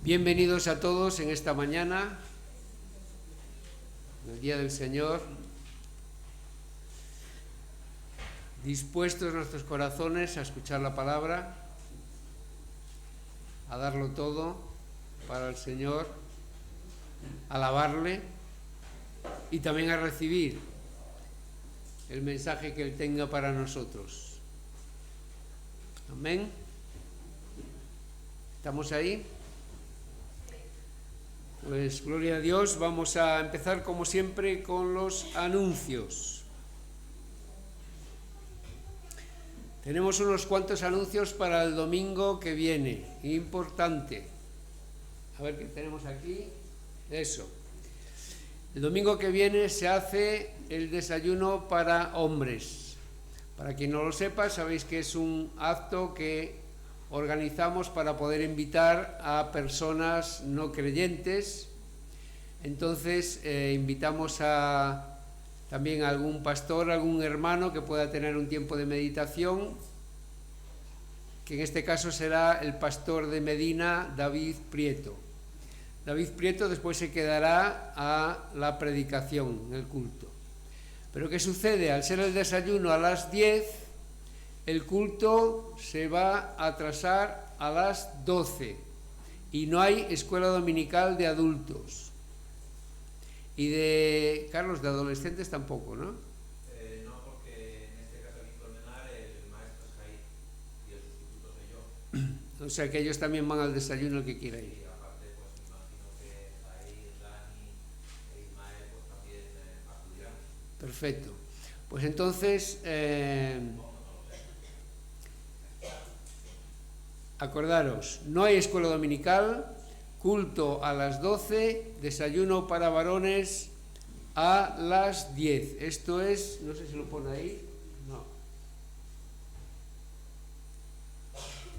Bienvenidos a todos en esta mañana, en el Día del Señor, dispuestos nuestros corazones a escuchar la palabra, a darlo todo para el Señor, a alabarle y también a recibir el mensaje que Él tenga para nosotros. Amén. ¿Estamos ahí? Pues gloria a Dios, vamos a empezar como siempre con los anuncios. Tenemos unos cuantos anuncios para el domingo que viene, importante. A ver qué tenemos aquí. Eso. El domingo que viene se hace el desayuno para hombres. Para quien no lo sepa, sabéis que es un acto que organizamos para poder invitar a personas no creyentes. Entonces invitamos también a algún pastor, algún hermano que pueda tener un tiempo de meditación, que en este caso será el pastor de Medina, David Prieto. David Prieto después se quedará a la predicación, en el culto. Pero ¿qué sucede? Al ser el desayuno a las 10, el culto se va a atrasar a las 12 y no hay escuela dominical de adultos. Y Carlos, de adolescentes tampoco, ¿no? No, porque en este caso aquí en Colmenar el maestro es Jair y el sustituto soy yo. O sea que ellos también van al desayuno el que quiera ir. Y aparte pues me imagino que Jair, Dani e Ismael pues también acudirán. Perfecto. Pues entonces, acordaros, no hay escuela dominical, culto a las 12, desayuno para varones a las 10. Esto es, no sé si lo pone ahí, no.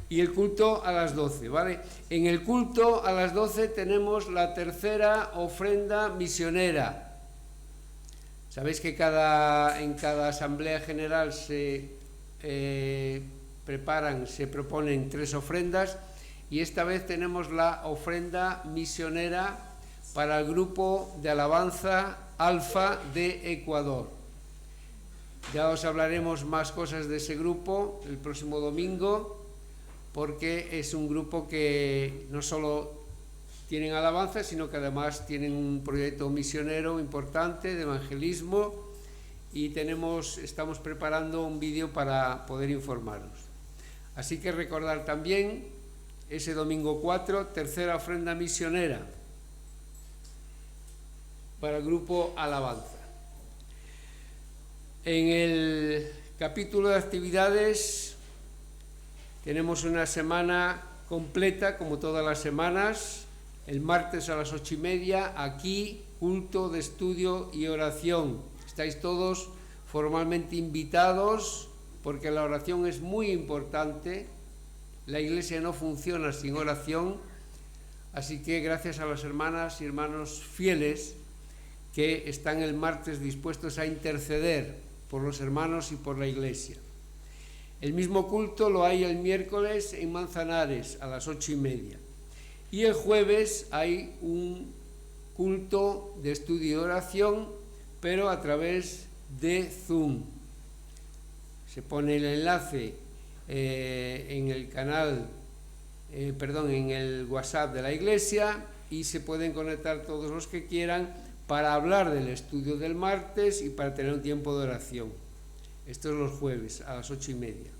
Y el culto a las 12, ¿vale? En el culto a las 12 tenemos la tercera ofrenda misionera. Sabéis que en cada asamblea general se proponen 3 ofrendas y esta vez tenemos la ofrenda misionera para el grupo de alabanza Alfa de Ecuador. Ya os hablaremos más cosas de ese grupo el próximo domingo, porque es un grupo que no solo tienen alabanza, sino que además tienen un proyecto misionero importante de evangelismo y estamos preparando un vídeo para poder informaros. Así que recordar también ese domingo 4, tercera ofrenda misionera para el grupo Alabanza. En el capítulo de actividades tenemos una semana completa, como todas las semanas. El martes a las 8:30, aquí, culto de estudio y oración. Estáis todos formalmente invitados, porque la oración es muy importante. La iglesia no funciona sin oración, así que gracias a las hermanas y hermanos fieles que están el martes dispuestos a interceder por los hermanos y por la iglesia. El mismo culto lo hay el miércoles en Manzanares a las 8:30. Y el jueves hay un culto de estudio y oración, pero a través de Zoom. Se pone el enlace en el canal, en el WhatsApp de la iglesia y se pueden conectar todos los que quieran para hablar del estudio del martes y para tener un tiempo de oración. Esto es los jueves a las 8:30.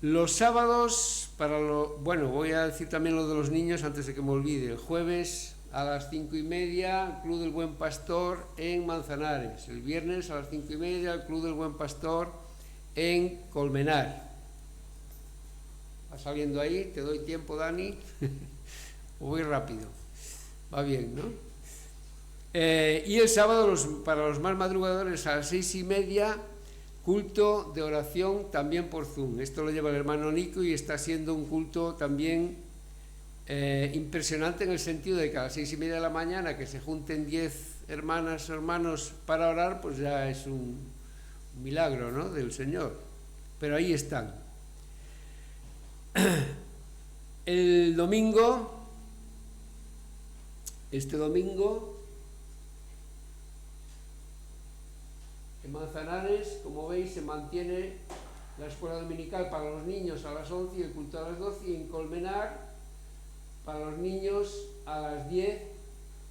Los sábados, voy a decir también lo de los niños antes de que me olvide. El jueves a las 5:30, Club del Buen Pastor en Manzanares. El viernes a las 5:30, el Club del Buen Pastor en Colmenar. ¿Va saliendo ahí? ¿Te doy tiempo, Dani? ¿O voy rápido? Va bien, ¿no? Y el sábado, para los más madrugadores, a las 6:30, culto de oración también por Zoom. Esto lo lleva el hermano Nico y está siendo un culto también impresionante, en el sentido de que a las 6:30 de la mañana que se junten 10 hermanas o hermanos para orar, pues ya es un milagro, ¿no?, del Señor. Pero ahí están. El domingo, este domingo, en Manzanares, como veis, se mantiene la escuela dominical para los niños a las 11 y el culto a las 12, y en Colmenar, para los niños a las 10,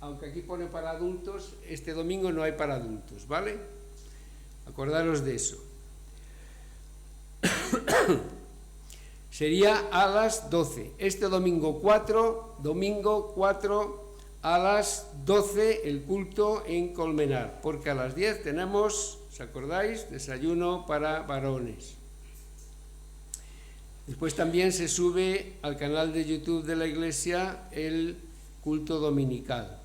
aunque aquí pone para adultos, este domingo no hay para adultos, ¿vale? Acordaros de eso. Sería a las 12. Este domingo 4 a las 12 el culto en Colmenar, porque a las 10 tenemos, ¿os acordáis? Desayuno para varones. Después también se sube al canal de YouTube de la iglesia el culto dominical.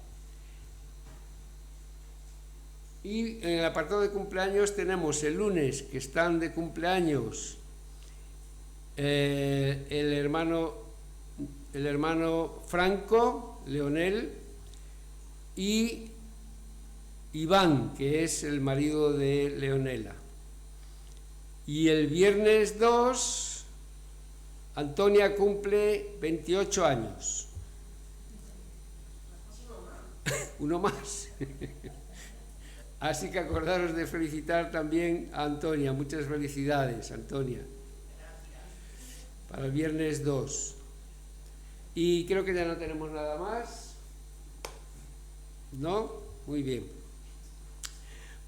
Y en el apartado de cumpleaños tenemos el lunes, que están de cumpleaños el hermano Franco, Leonel, y Iván, que es el marido de Leonela. Y el viernes 2, Antonia cumple 28 años. Uno más. Así que acordaros de felicitar también a Antonia. Muchas felicidades, Antonia. Para el viernes 2. Y creo que ya no tenemos nada más. ¿No? Muy bien.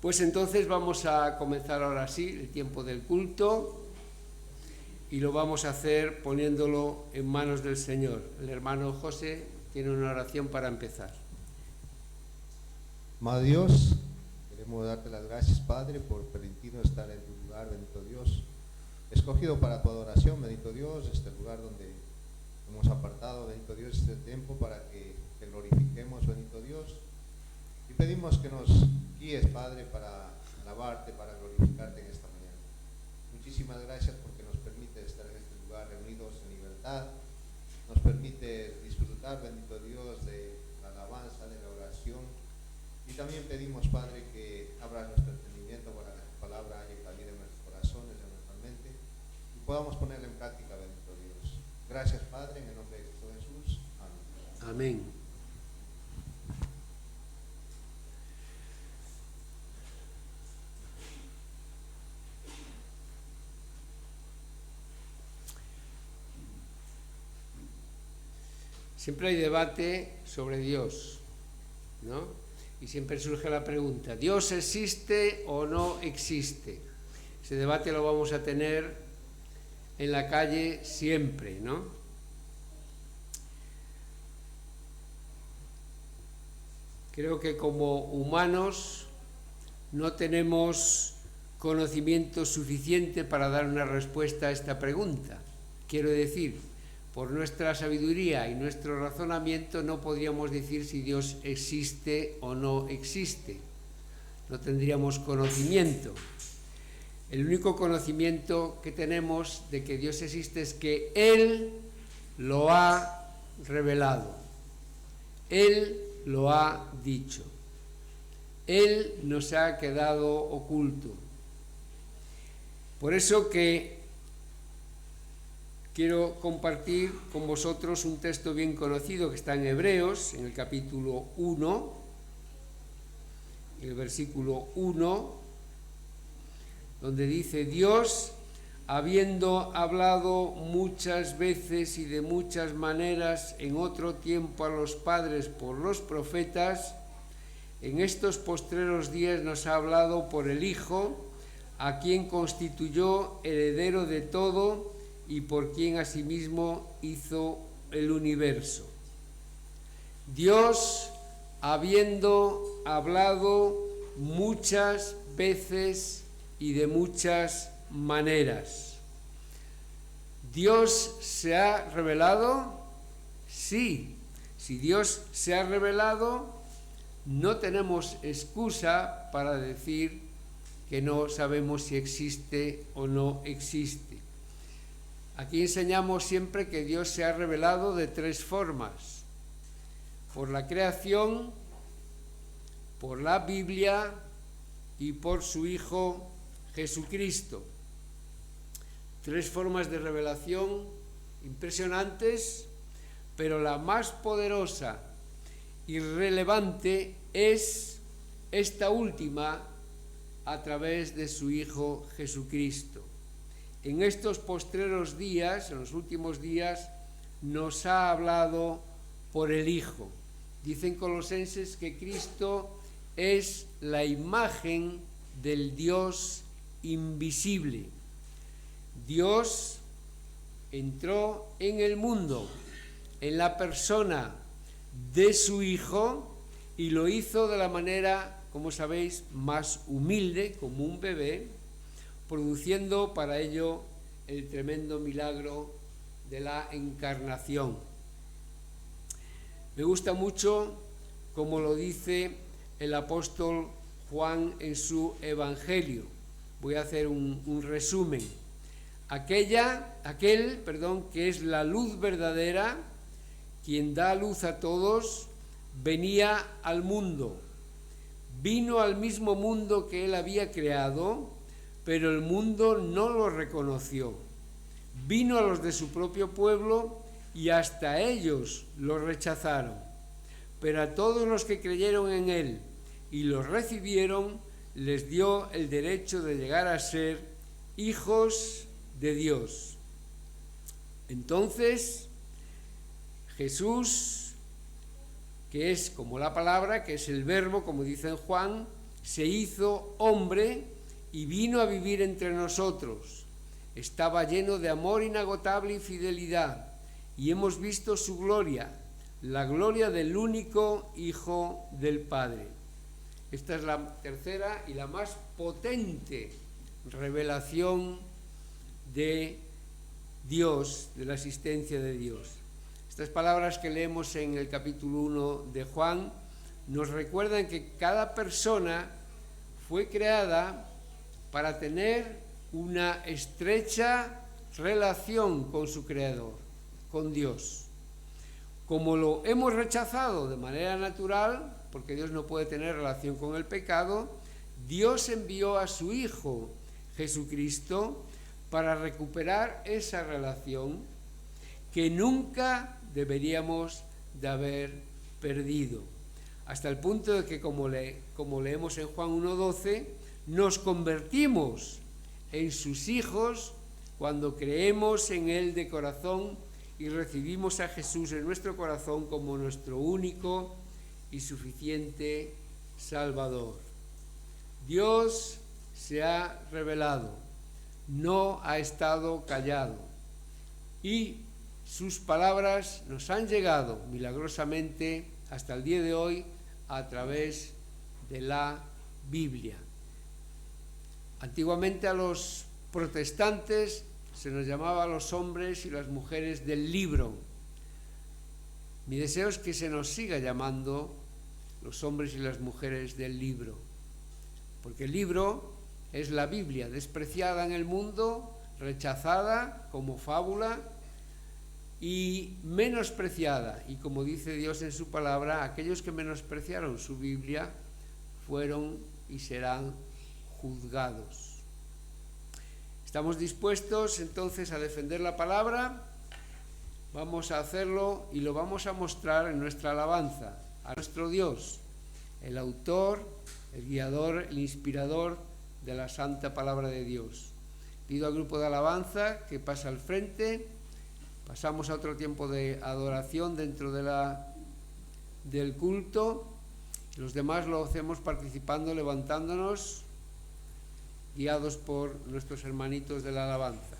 Pues entonces vamos a comenzar ahora sí el tiempo del culto. Y lo vamos a hacer poniéndolo en manos del Señor. El hermano José tiene una oración para empezar. Amado Dios, queremos darte las gracias, Padre, por permitirnos estar en tu lugar, bendito Dios. Escogido para tu adoración, bendito Dios, este lugar donde hemos apartado, bendito Dios, este tiempo para que te glorifiquemos, bendito Dios. Y pedimos que nos guíes, Padre, para alabarte, para glorificarte en esta mañana. Muchísimas gracias porque nos permite estar en este lugar reunidos en libertad. Nos permite disfrutar, bendito Dios, de la alabanza, de la oración. Y también pedimos, Padre, que abras nuestro entendimiento para que tu palabra haya cabida en nuestros corazones, en nuestra mente, y podamos ponerla en práctica, bendito Dios. Gracias, Padre, en el nombre de Cristo Jesús. Amén. Amén. Siempre hay debate sobre Dios, ¿no? Y siempre surge la pregunta, ¿Dios existe o no existe? Ese debate lo vamos a tener en la calle siempre, ¿no? Creo que como humanos no tenemos conocimiento suficiente para dar una respuesta a esta pregunta. Quiero decir, por nuestra sabiduría y nuestro razonamiento no podríamos decir si Dios existe o no existe. No tendríamos conocimiento. El único conocimiento que tenemos de que Dios existe es que Él lo ha revelado. Él lo ha dicho. Él nos ha quedado oculto. Por eso que quiero compartir con vosotros un texto bien conocido que está en Hebreos, en el capítulo 1, el versículo 1, donde dice: Dios, habiendo hablado muchas veces y de muchas maneras en otro tiempo a los padres por los profetas, en estos postreros días nos ha hablado por el Hijo, a quien constituyó heredero de todo y por quien asimismo hizo el universo. Dios, habiendo hablado muchas veces y de muchas maneras. ¿Dios se ha revelado? Sí. Si Dios se ha revelado, no tenemos excusa para decir que no sabemos si existe o no existe. Aquí enseñamos siempre que Dios se ha revelado de tres formas: por la creación, por la Biblia y por su Hijo Jesucristo. Tres formas de revelación impresionantes pero la más poderosa y relevante es esta última a través de su Hijo Jesucristo. En estos postreros días, en los últimos días, nos ha hablado por el Hijo. Dicen Colosenses que Cristo es la imagen del Dios invisible. Dios entró en el mundo en la persona de su Hijo y lo hizo de la manera, como sabéis, más humilde, como un bebé, produciendo para ello el tremendo milagro de la encarnación. Me gusta mucho como lo dice el apóstol Juan en su Evangelio. Voy a hacer un resumen. Aquel, que es la luz verdadera, quien da luz a todos, venía al mundo. Vino al mismo mundo que él había creado, pero el mundo no lo reconoció. Vino a los de su propio pueblo y hasta ellos lo rechazaron. Pero a todos los que creyeron en él y lo recibieron, les dio el derecho de llegar a ser hijos de Dios. Entonces, Jesús, que es como la palabra, que es el verbo, como dice en Juan, se hizo hombre y vino a vivir entre nosotros. Estaba lleno de amor inagotable y fidelidad, y hemos visto su gloria, la gloria del único Hijo del Padre. Esta es la tercera y la más potente revelación de Dios, de la existencia de Dios. Estas palabras que leemos en el capítulo 1 de Juan nos recuerdan que cada persona fue creada para tener una estrecha relación con su Creador, con Dios. Como lo hemos rechazado de manera natural, porque Dios no puede tener relación con el pecado, Dios envió a su Hijo Jesucristo para recuperar esa relación que nunca deberíamos de haber perdido. Hasta el punto de que, como leemos en Juan 1:12, nos convertimos en sus hijos cuando creemos en Él de corazón y recibimos a Jesús en nuestro corazón como nuestro único y suficiente Salvador. Dios se ha revelado, no ha estado callado, y sus palabras nos han llegado milagrosamente hasta el día de hoy a través de la Biblia. Antiguamente a los protestantes se nos llamaba a los hombres y las mujeres del libro. Mi deseo es que se nos siga llamando los hombres y las mujeres del libro, porque el libro es la Biblia, despreciada en el mundo, rechazada como fábula y menospreciada. Y como dice Dios en su palabra, aquellos que menospreciaron su Biblia fueron y serán juzgados. ¿Estamos dispuestos entonces a defender la palabra? Vamos a hacerlo y lo vamos a mostrar en nuestra alabanza a nuestro Dios, el autor, el guiador, el inspirador de la santa palabra de Dios. Pido al grupo de alabanza que pase al frente. Pasamos a otro tiempo de adoración dentro del culto. Los demás lo hacemos participando, levantándonos, guiados por nuestros hermanitos de la alabanza.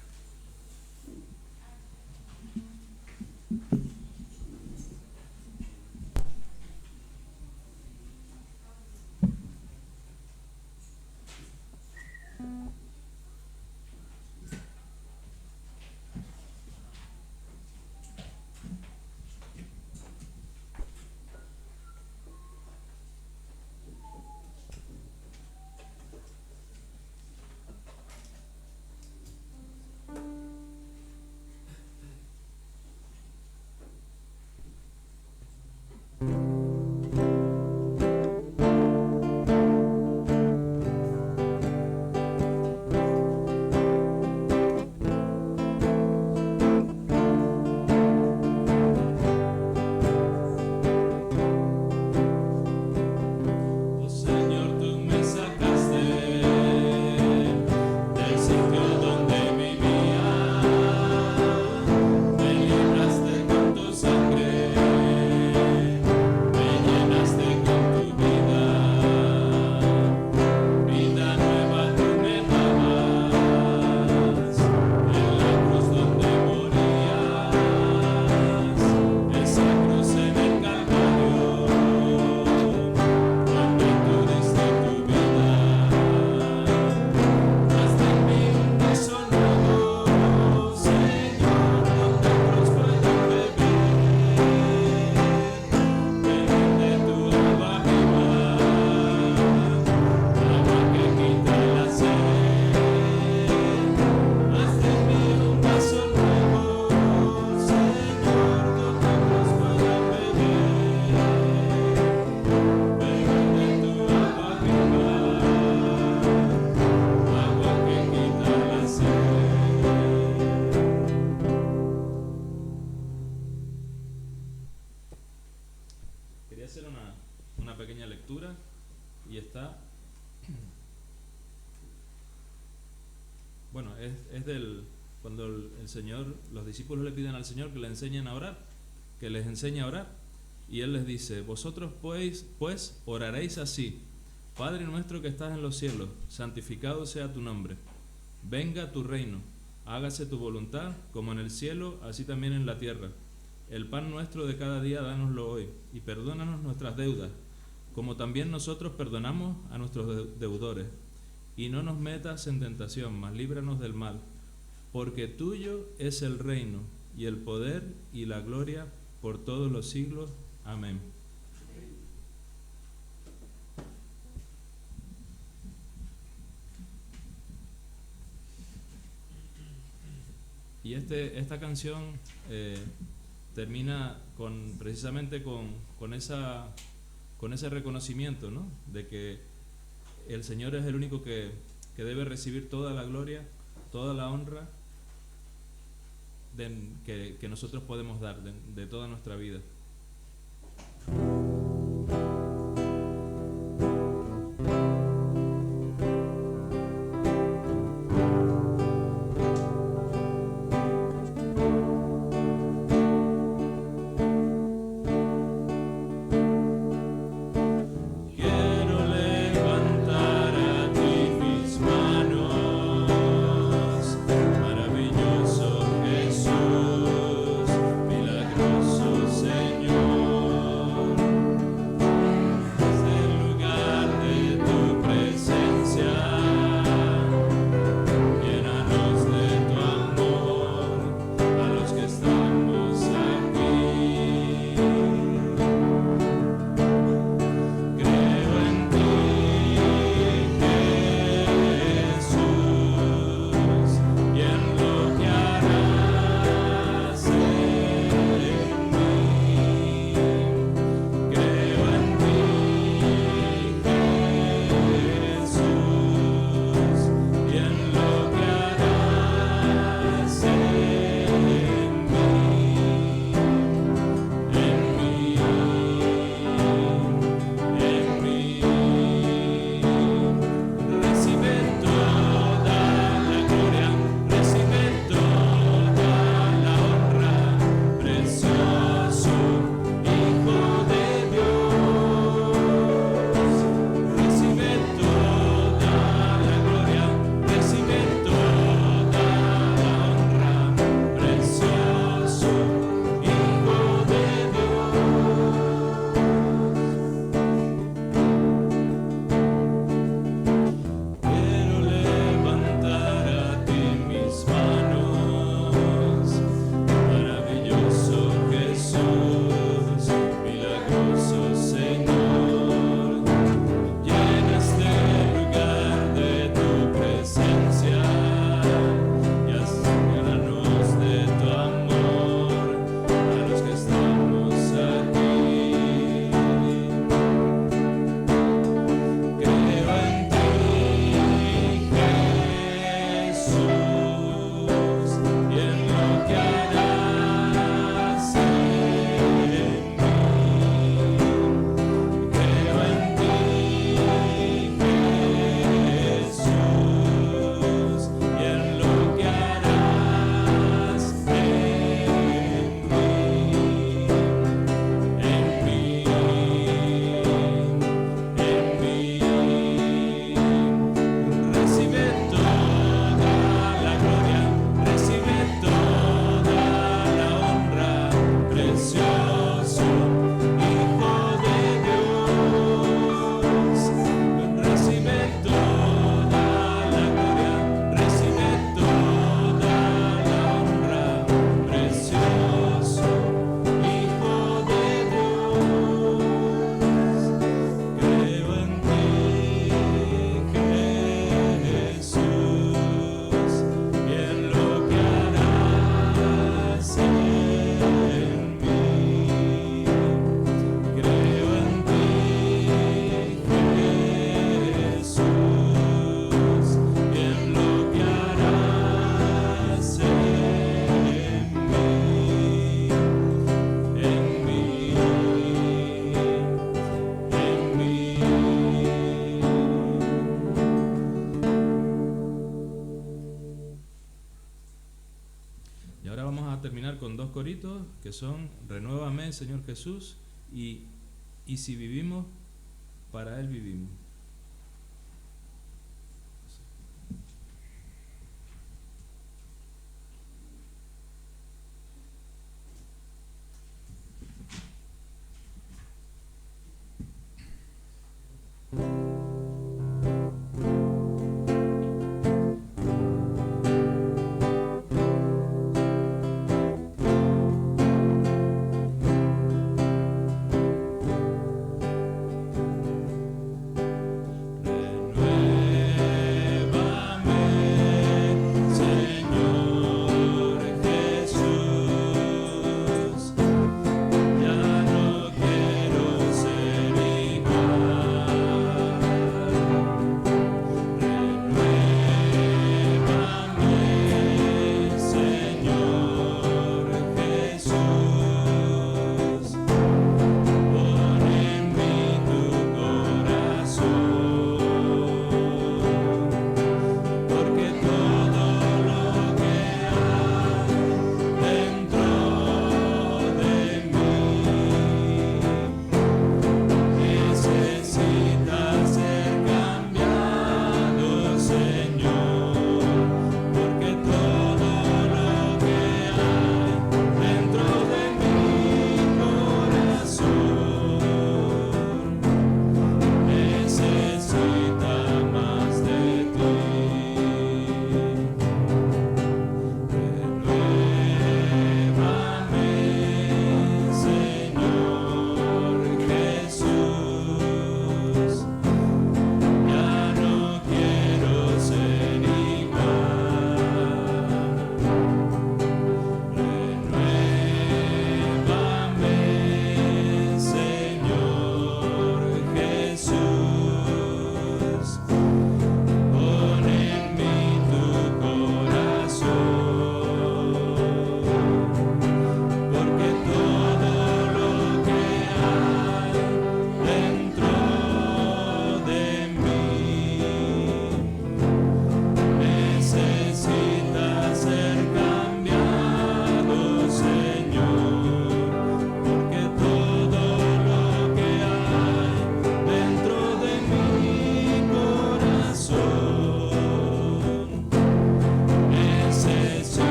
bueno, es del cuando el Señor, los discípulos le piden al Señor que le enseñen a orar, que les enseñe a orar, y Él les dice: vosotros pues oraréis así: Padre nuestro que estás en los cielos, santificado sea tu nombre, venga tu reino, hágase tu voluntad, como en el cielo, así también en la tierra. El pan nuestro de cada día dánoslo hoy, y perdónanos nuestras deudas, como también nosotros perdonamos a nuestros deudores. Y no nos metas en tentación, mas líbranos del mal, porque tuyo es el reino, y el poder, y la gloria, por todos los siglos. Amén. Y esta canción termina precisamente con ese reconocimiento, ¿no?, de que el Señor es el único que debe recibir toda la gloria, toda la honra que nosotros podemos dar de toda nuestra vida. Señor. terminar con 2 coritos que son Renuévame, Señor Jesús, y si vivimos, para Él vivimos.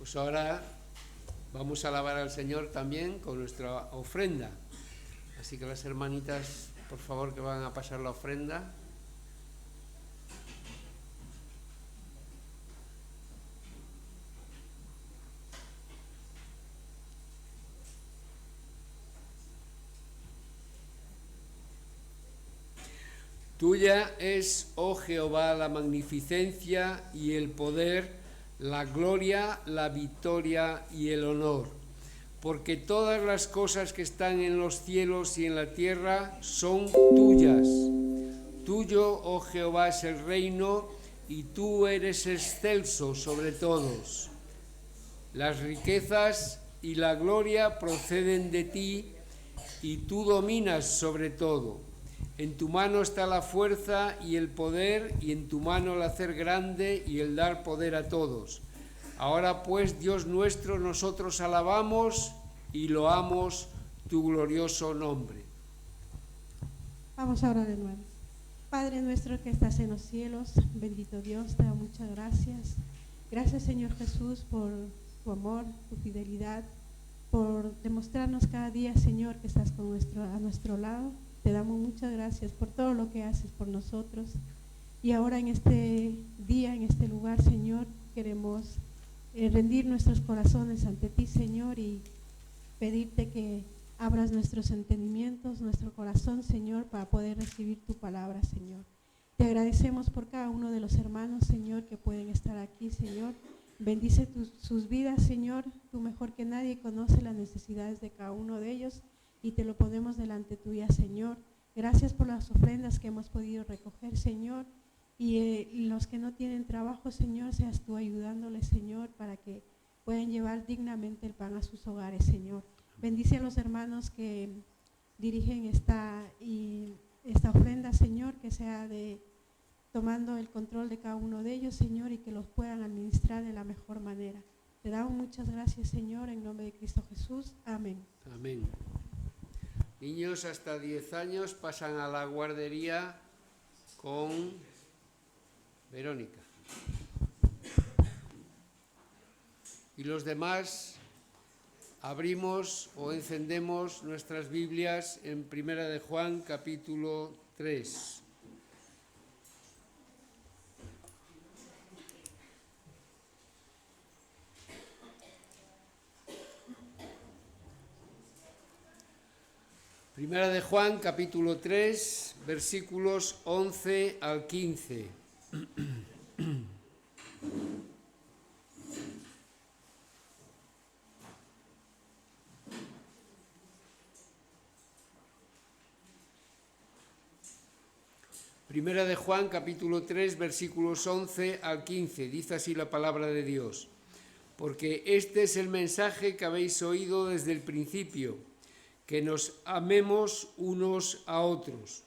Pues ahora vamos a alabar al Señor también con nuestra ofrenda. Así que las hermanitas, por favor, que van a pasar la ofrenda. Tuya es, oh Jehová, la magnificencia y el poder, la gloria, la victoria y el honor. Porque todas las cosas que están en los cielos y en la tierra son tuyas. Tuyo, oh Jehová, es el reino y tú eres excelso sobre todos. Las riquezas y la gloria proceden de ti y tú dominas sobre todo. En tu mano está la fuerza y el poder, y en tu mano el hacer grande y el dar poder a todos. Ahora pues, Dios nuestro, nosotros alabamos y loamos tu glorioso nombre. Vamos a orar, hermanos. Padre nuestro que estás en los cielos, bendito Dios, te da muchas gracias. Gracias, Señor Jesús, por tu amor, tu fidelidad, por demostrarnos cada día, Señor, que estás a nuestro lado. Te damos muchas gracias por todo lo que haces por nosotros. Y ahora en este día, en este lugar, Señor, queremos rendir nuestros corazones ante ti, Señor, y pedirte que abras nuestros entendimientos, nuestro corazón, Señor, para poder recibir tu palabra, Señor. Te agradecemos por cada uno de los hermanos, Señor, que pueden estar aquí, Señor. Bendice sus vidas, Señor. Tú mejor que nadie conoces las necesidades de cada uno de ellos. Y te lo ponemos delante tuya, Señor. Gracias por las ofrendas que hemos podido recoger, Señor. Y los que no tienen trabajo, Señor, seas tú ayudándoles, Señor, para que puedan llevar dignamente el pan a sus hogares, Señor. Bendice a los hermanos que dirigen esta ofrenda, Señor, que sea tomando el control de cada uno de ellos, Señor, y que los puedan administrar de la mejor manera. Te damos muchas gracias, Señor, en nombre de Cristo Jesús. Amén. Amén. Niños hasta 10 años pasan a la guardería con Verónica. Y los demás abrimos o encendemos nuestras Biblias en Primera de Juan, capítulo 3. Primera de Juan, capítulo 3, versículos 11 al 15. Primera de Juan, capítulo 3, versículos 11 al 15. Dice así la palabra de Dios. Porque este es el mensaje que habéis oído desde el principio, que nos amemos unos a otros,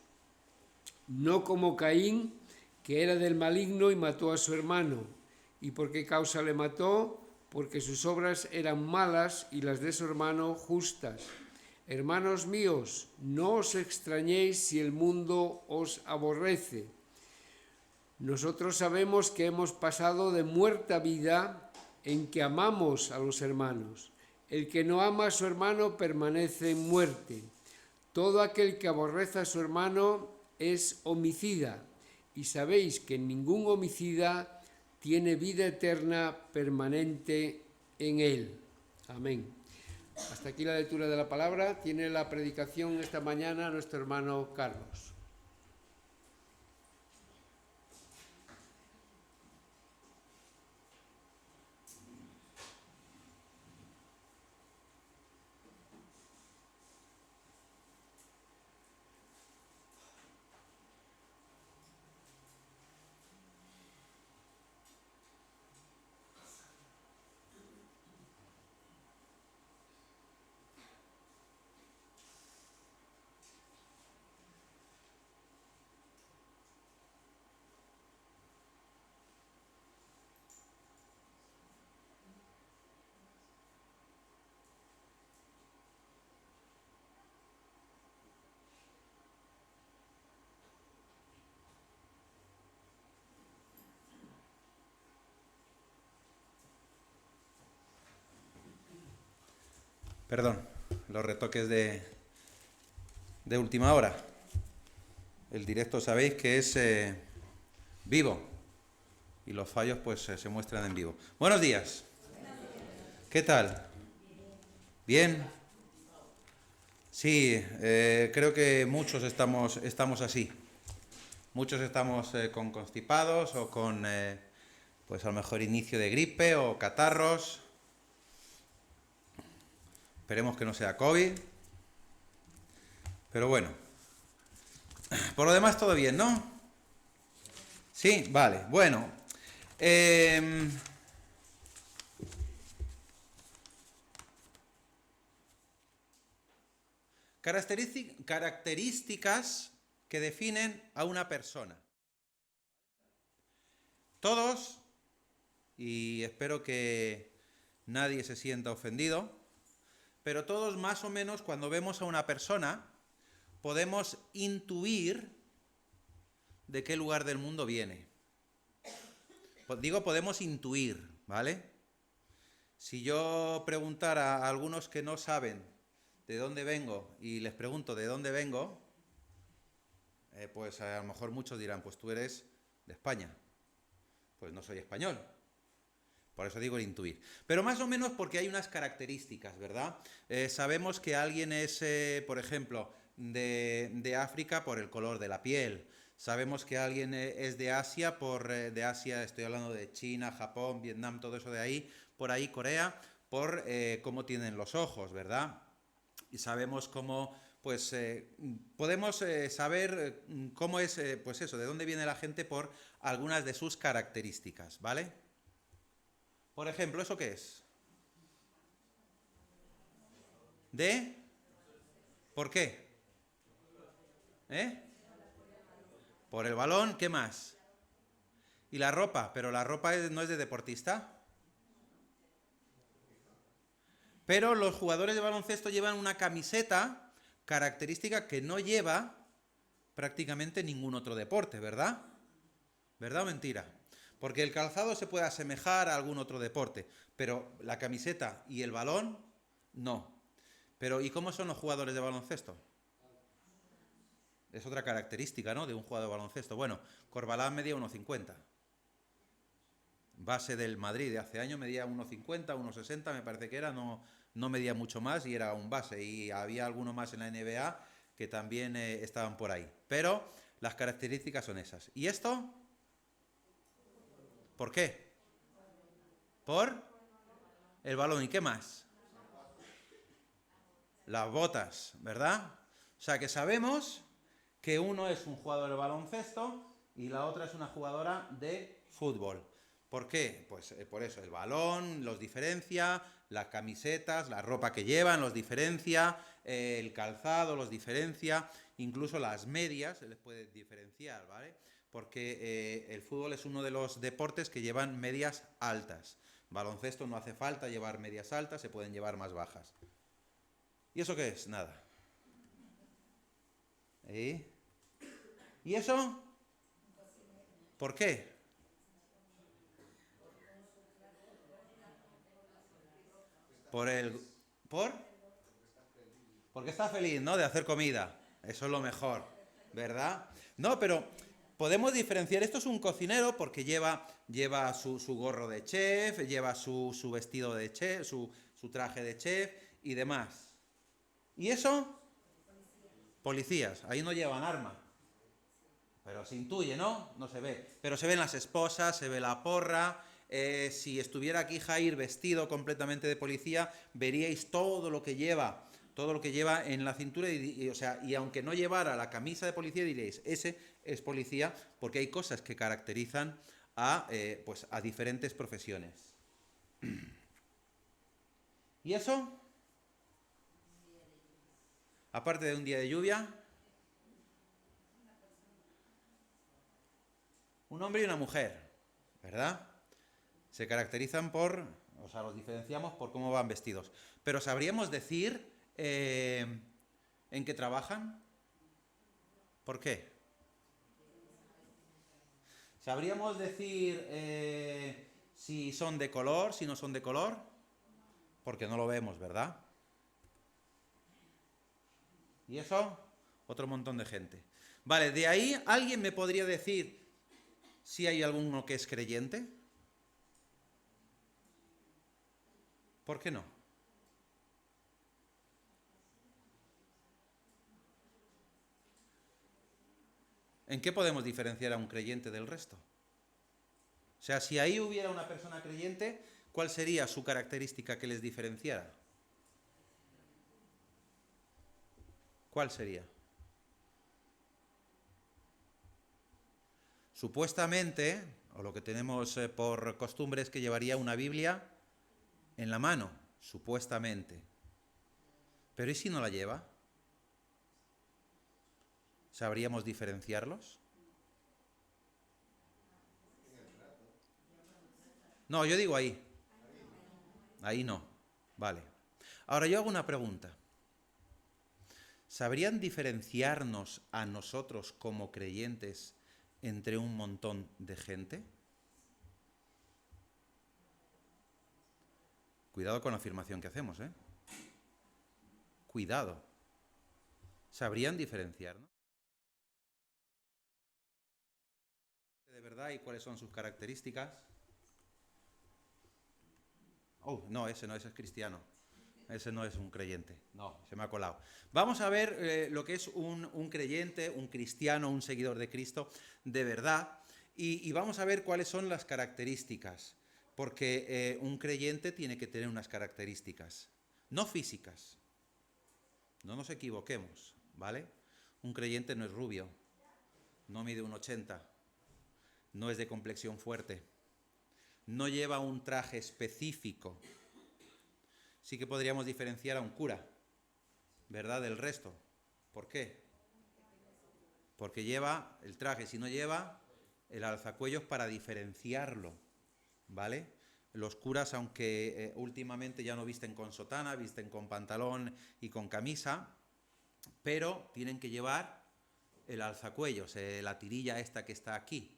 no como Caín, que era del maligno y mató a su hermano. ¿Y por qué causa le mató? Porque sus obras eran malas y las de su hermano justas. Hermanos míos, no os extrañéis si el mundo os aborrece. Nosotros sabemos que hemos pasado de muerte a vida en que amamos a los hermanos. El que no ama a su hermano permanece en muerte. Todo aquel que aborrece a su hermano es homicida, y sabéis que ningún homicida tiene vida eterna permanente en él. Amén. Hasta aquí la lectura de la palabra. Tiene la predicación esta mañana nuestro hermano Carlos. Perdón, los retoques de última hora. El directo sabéis que es vivo y los fallos pues se muestran en vivo. Buenos días. ¿Qué tal? ¿Bien? Sí, creo que muchos estamos así. Muchos estamos con constipados o con pues a lo mejor inicio de gripe o catarros. Esperemos que no sea COVID. Pero bueno. Por lo demás todo bien, ¿no? Sí, vale. Bueno. Características que definen a una persona. Todos, y espero que nadie se sienta ofendido, pero todos más o menos cuando vemos a una persona podemos intuir de qué lugar del mundo viene. Digo, podemos intuir, ¿vale? Si yo preguntara a algunos que no saben de dónde vengo y les pregunto de dónde vengo, pues a lo mejor muchos dirán, pues tú eres de España. Pues no soy español. Por eso digo el intuir. Pero más o menos porque hay unas características, ¿verdad? Sabemos que alguien es, por ejemplo, de África por el color de la piel. Sabemos que alguien es de Asia, de Asia estoy hablando de China, Japón, Vietnam, todo eso de ahí, por ahí Corea, por cómo tienen los ojos, ¿verdad? Y sabemos cómo, pues, podemos saber cómo es, pues eso, de dónde viene la gente por algunas de sus características, ¿vale? Por ejemplo, ¿eso qué es? ¿Por qué? Por el balón, ¿qué más? Y la ropa, pero la ropa no es de deportista. Pero los jugadores de baloncesto llevan una camiseta característica que no lleva prácticamente ningún otro deporte, ¿verdad? ¿Verdad o mentira? Porque el calzado se puede asemejar a algún otro deporte, pero la camiseta y el balón, no. Pero ¿y cómo son los jugadores de baloncesto? Es otra característica, ¿no?, de un jugador de baloncesto. Bueno, Corbalán medía 1,50. Base del Madrid de hace años medía 1,50, 1,60, me parece que era, no medía mucho más y era un base. Y había alguno más en la NBA que también estaban por ahí. Pero las características son esas. ¿Y esto? ¿Por qué? ¿Por? El balón. ¿Y qué más? Las botas, ¿verdad? O sea que sabemos que uno es un jugador de baloncesto y la otra es una jugadora de fútbol. ¿Por qué? Pues por eso, el balón los diferencia, las camisetas, la ropa que llevan los diferencia, el calzado los diferencia, incluso las medias se les puede diferenciar, ¿vale? Porque el fútbol es uno de los deportes que llevan medias altas. Baloncesto no hace falta llevar medias altas, se pueden llevar más bajas. ¿Y eso qué es? Nada. ¿Y eso? ¿Por qué? Porque está feliz, ¿no?, de hacer comida. Eso es lo mejor, ¿verdad? No, pero podemos diferenciar. Esto es un cocinero porque lleva su gorro de chef, lleva su vestido de chef, su traje de chef y demás. ¿Y eso? Policías. Ahí no llevan arma. Pero se intuye, ¿no? No se ve. Pero se ven las esposas, se ve la porra. Si estuviera aquí Jair vestido completamente de policía, veríais todo lo que lleva en la cintura y aunque no llevara la camisa de policía diréis, ese es policía, porque hay cosas que caracterizan a diferentes profesiones. ¿Y eso? Aparte de un día de lluvia, un hombre y una mujer, ¿verdad? Se caracterizan los diferenciamos por cómo van vestidos. Pero ¿sabríamos decir en qué trabajan? ¿Por qué? ¿Sabríamos decir si son de color, si no son de color? Porque no lo vemos, ¿verdad? Y eso, otro montón de gente. Vale, de ahí, ¿alguien me podría decir si hay alguno que es creyente? ¿Por qué no? ¿En qué podemos diferenciar a un creyente del resto? O sea, si ahí hubiera una persona creyente, ¿cuál sería su característica que les diferenciara? ¿Cuál sería? Supuestamente, o lo que tenemos por costumbre es que llevaría una Biblia en la mano, supuestamente. Pero ¿y si no la lleva? ¿Sabríamos diferenciarlos? No, yo digo ahí. Ahí no. Vale. Ahora yo hago una pregunta. ¿Sabrían diferenciarnos a nosotros como creyentes entre un montón de gente? Cuidado con la afirmación que hacemos, ¿eh? Cuidado. ¿Sabrían diferenciarnos? ¿De verdad y cuáles son sus características? Oh, no, ese es cristiano. Ese no es un creyente. No, se me ha colado. Vamos a ver lo que es un creyente, un cristiano, un seguidor de Cristo de verdad. Y vamos a ver cuáles son las características. Porque un creyente tiene que tener unas características. No físicas. No nos equivoquemos, ¿vale? Un creyente no es rubio. No mide 1,80. No es de complexión fuerte. No lleva un traje específico. Sí que podríamos diferenciar a un cura, ¿verdad?, del resto. ¿Por qué? Porque lleva el traje, si no lleva el alzacuellos para diferenciarlo, ¿vale? Los curas, aunque últimamente ya no visten con sotana, visten con pantalón y con camisa, pero tienen que llevar el alzacuellos, la tirilla esta que está aquí,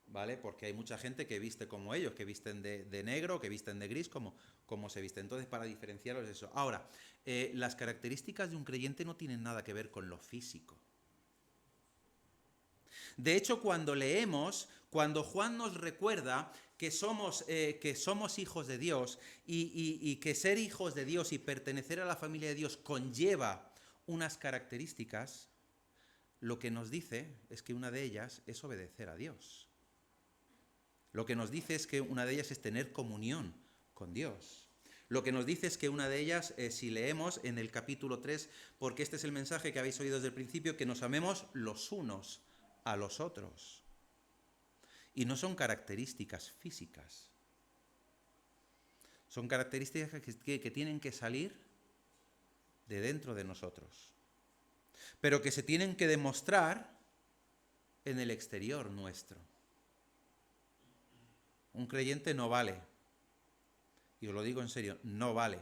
¿vale? Porque hay mucha gente que viste como ellos, que visten de negro, que visten de gris, como se viste. Entonces, para diferenciarlos eso. Ahora, las características de un creyente no tienen nada que ver con lo físico. De hecho, cuando leemos, cuando Juan nos recuerda que somos hijos de Dios y que ser hijos de Dios y pertenecer a la familia de Dios conlleva unas características, lo que nos dice es que una de ellas es obedecer a Dios. Lo que nos dice es que una de ellas es tener comunión con Dios. Lo que nos dice es que una de ellas, si leemos en el capítulo 3, porque este es el mensaje que habéis oído desde el principio, que nos amemos los unos a los otros. Y no son características físicas. Son características que tienen que salir de dentro de nosotros. Pero que se tienen que demostrar en el exterior nuestro. Un creyente no vale, y os lo digo en serio, no vale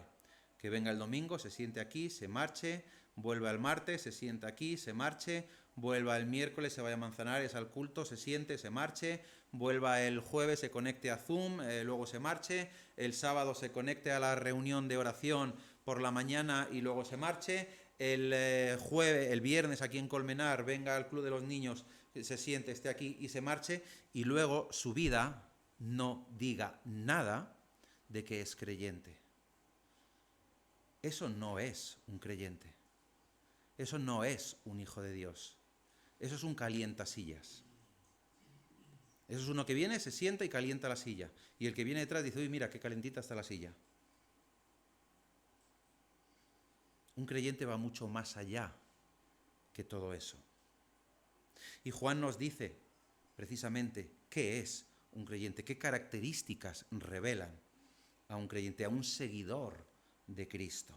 que venga el domingo, se siente aquí, se marche, vuelva el martes, se sienta aquí, se marche, vuelva el miércoles, se vaya a Manzanares al culto, se siente, se marche, vuelva el jueves, se conecte a Zoom, luego se marche, el sábado se conecte a la reunión de oración por la mañana y luego se marche, el viernes aquí en Colmenar venga al Club de los Niños, se siente, esté aquí y se marche, y luego su vida no diga nada de que es creyente. Eso no es un creyente. Eso no es un hijo de Dios. Eso es un calientasillas. Eso es uno que viene, se sienta y calienta la silla. Y el que viene detrás dice, uy, mira, qué calentita está la silla. Un creyente va mucho más allá que todo eso. Y Juan nos dice, precisamente, ¿qué es un creyente? ¿Qué características revelan a un creyente, a un seguidor de Cristo?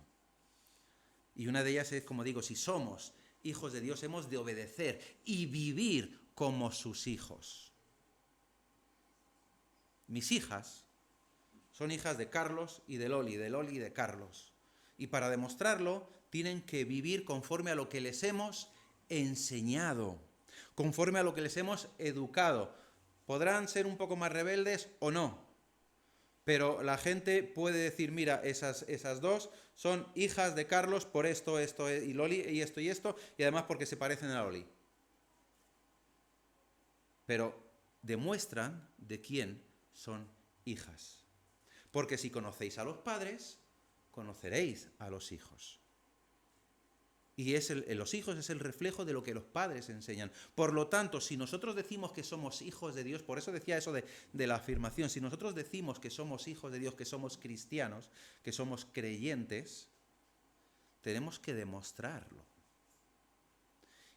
Y una de ellas es, como digo, si somos hijos de Dios, hemos de obedecer y vivir como sus hijos. Mis hijas son hijas de Carlos y de Loli y de Carlos. Y para demostrarlo, tienen que vivir conforme a lo que les hemos enseñado, conforme a lo que les hemos educado. Podrán ser un poco más rebeldes o no, Pero la gente puede decir, mira, esas dos son hijas de Carlos por esto, y Loli, y esto, y además porque se parecen a Loli. Pero demuestran de quién son hijas. Porque si conocéis a los padres, conoceréis a los hijos. Y los hijos es el reflejo de lo que los padres enseñan. Por lo tanto, si nosotros decimos que somos hijos de Dios, por eso decía eso de la afirmación, si nosotros decimos que somos hijos de Dios, que somos cristianos, que somos creyentes, tenemos que demostrarlo.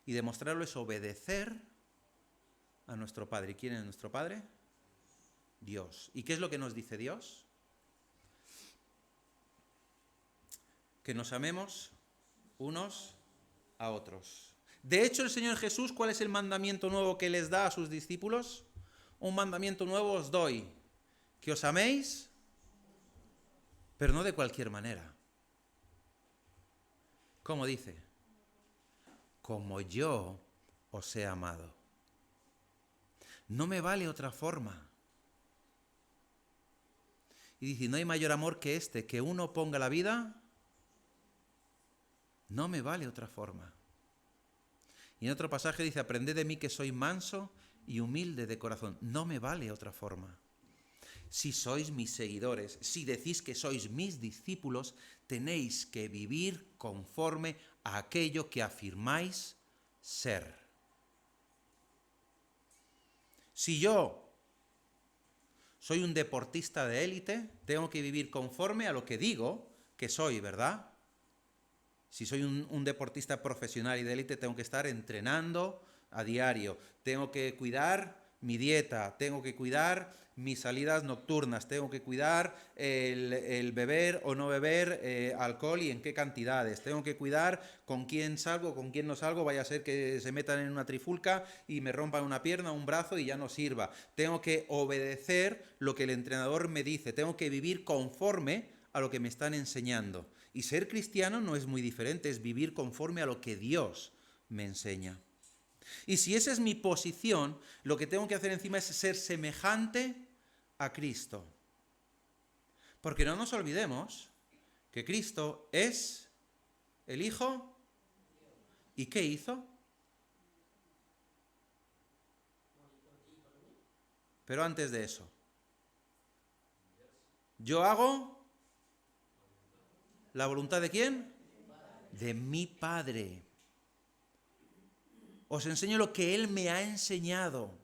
Y demostrarlo es obedecer a nuestro Padre. ¿Y quién es nuestro Padre? Dios. ¿Y qué es lo que nos dice Dios? Que nos amemos unos a otros. De hecho, el Señor Jesús, ¿cuál es el mandamiento nuevo que les da a sus discípulos? Un mandamiento nuevo os doy, que os améis, pero no de cualquier manera. ¿Cómo dice? Como yo os he amado. No me vale otra forma. Y dice, no hay mayor amor que este, que uno ponga la vida. No me vale otra forma. Y en otro pasaje dice, aprended de mí que soy manso y humilde de corazón. No me vale otra forma. Si sois mis seguidores, si decís que sois mis discípulos, tenéis que vivir conforme a aquello que afirmáis ser. Si yo soy un deportista de élite, tengo que vivir conforme a lo que digo que soy, ¿verdad? Si soy un deportista profesional y de élite, tengo que estar entrenando a diario. Tengo que cuidar mi dieta, tengo que cuidar mis salidas nocturnas, tengo que cuidar el beber o no beber alcohol y en qué cantidades. Tengo que cuidar con quién salgo, con quién no salgo, vaya a ser que se metan en una trifulca y me rompan una pierna, un brazo y ya no sirva. Tengo que obedecer lo que el entrenador me dice, tengo que vivir conforme a lo que me están enseñando. Y ser cristiano no es muy diferente, es vivir conforme a lo que Dios me enseña. Y si esa es mi posición, lo que tengo que hacer encima es ser semejante a Cristo. Porque no nos olvidemos que Cristo es el Hijo. ¿Y qué hizo? Pero antes de eso, yo hago la voluntad de ¿quién? De mi Padre. Os enseño lo que Él me ha enseñado.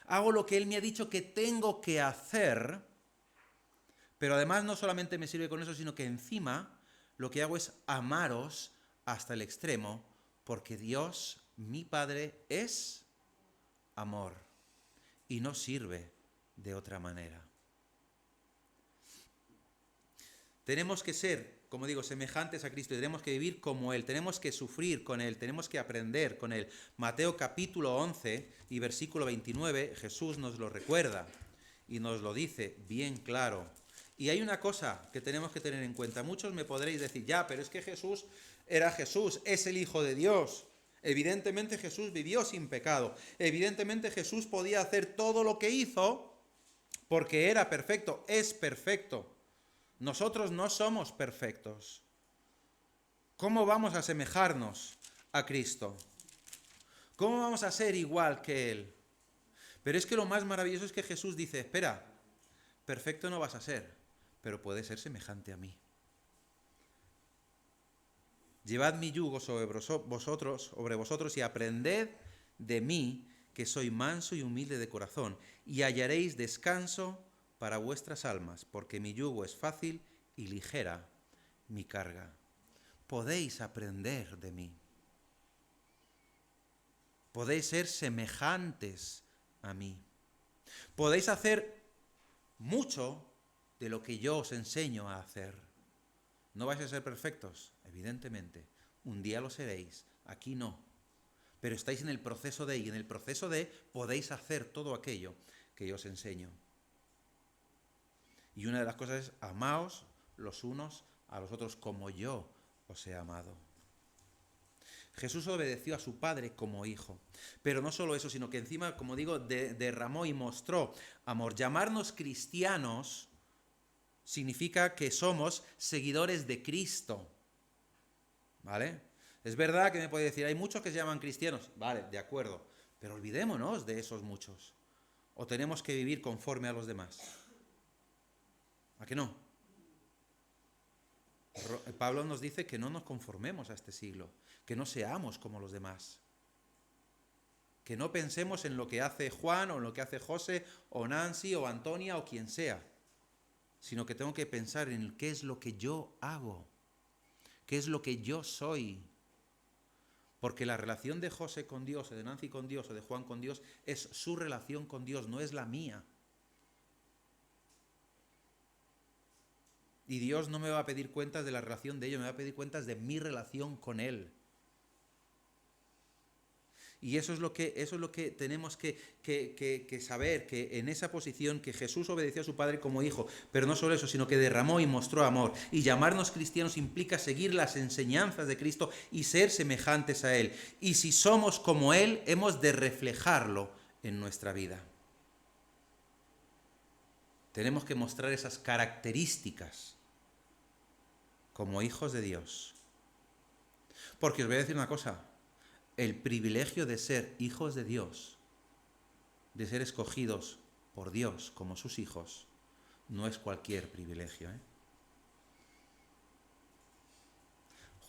Hago lo que Él me ha dicho que tengo que hacer, pero además no solamente me sirve con eso, sino que encima lo que hago es amaros hasta el extremo, porque Dios, mi Padre, es amor y no sirve de otra manera. Tenemos que ser, como digo, semejantes a Cristo y tenemos que vivir como Él, tenemos que sufrir con Él, tenemos que aprender con Él. Mateo capítulo 11 y versículo 29, Jesús nos lo recuerda y nos lo dice bien claro. Y hay una cosa que tenemos que tener en cuenta. Muchos me podréis decir, ya, pero es que Jesús era Jesús, es el Hijo de Dios. Evidentemente Jesús vivió sin pecado. Evidentemente Jesús podía hacer todo lo que hizo porque era perfecto, es perfecto. Nosotros no somos perfectos. ¿Cómo vamos a asemejarnos a Cristo? ¿Cómo vamos a ser igual que Él? Pero es que lo más maravilloso es que Jesús dice, espera, perfecto no vas a ser, pero puedes ser semejante a mí. Llevad mi yugo sobre vosotros y aprended de mí, que soy manso y humilde de corazón, y hallaréis descanso para vuestras almas, porque mi yugo es fácil y ligera mi carga. Podéis aprender de mí. Podéis ser semejantes a mí. Podéis hacer mucho de lo que yo os enseño a hacer. No vais a ser perfectos, evidentemente. Un día lo seréis, aquí no. Pero estáis en el proceso de, y en el proceso de podéis hacer todo aquello que yo os enseño. Y una de las cosas es, amaos los unos a los otros como yo os he amado. Jesús obedeció a su Padre como hijo. Pero no solo eso, sino que encima, como digo, derramó y mostró amor. Llamarnos cristianos significa que somos seguidores de Cristo. ¿Vale? Es verdad que me puede decir, hay muchos que se llaman cristianos. Vale, de acuerdo. Pero olvidémonos de esos muchos. ¿O tenemos que vivir conforme a los demás? ¿A qué no? Pablo nos dice que no nos conformemos a este siglo, que no seamos como los demás. Que no pensemos en lo que hace Juan o en lo que hace José o Nancy o Antonia o quien sea, sino que tengo que pensar en qué es lo que yo hago, qué es lo que yo soy. Porque la relación de José con Dios, o de Nancy con Dios, o de Juan con Dios, es su relación con Dios, no es la mía. Y Dios no me va a pedir cuentas de la relación de ellos, me va a pedir cuentas de mi relación con Él. Y eso es lo que tenemos que saber, que en esa posición que Jesús obedeció a su Padre como hijo, pero no solo eso, sino que derramó y mostró amor. Y llamarnos cristianos implica seguir las enseñanzas de Cristo y ser semejantes a Él. Y si somos como Él, hemos de reflejarlo en nuestra vida. Tenemos que mostrar esas características como hijos de Dios. Porque os voy a decir una cosa. El privilegio de ser hijos de Dios, de ser escogidos por Dios como sus hijos, no es cualquier privilegio, ¿eh?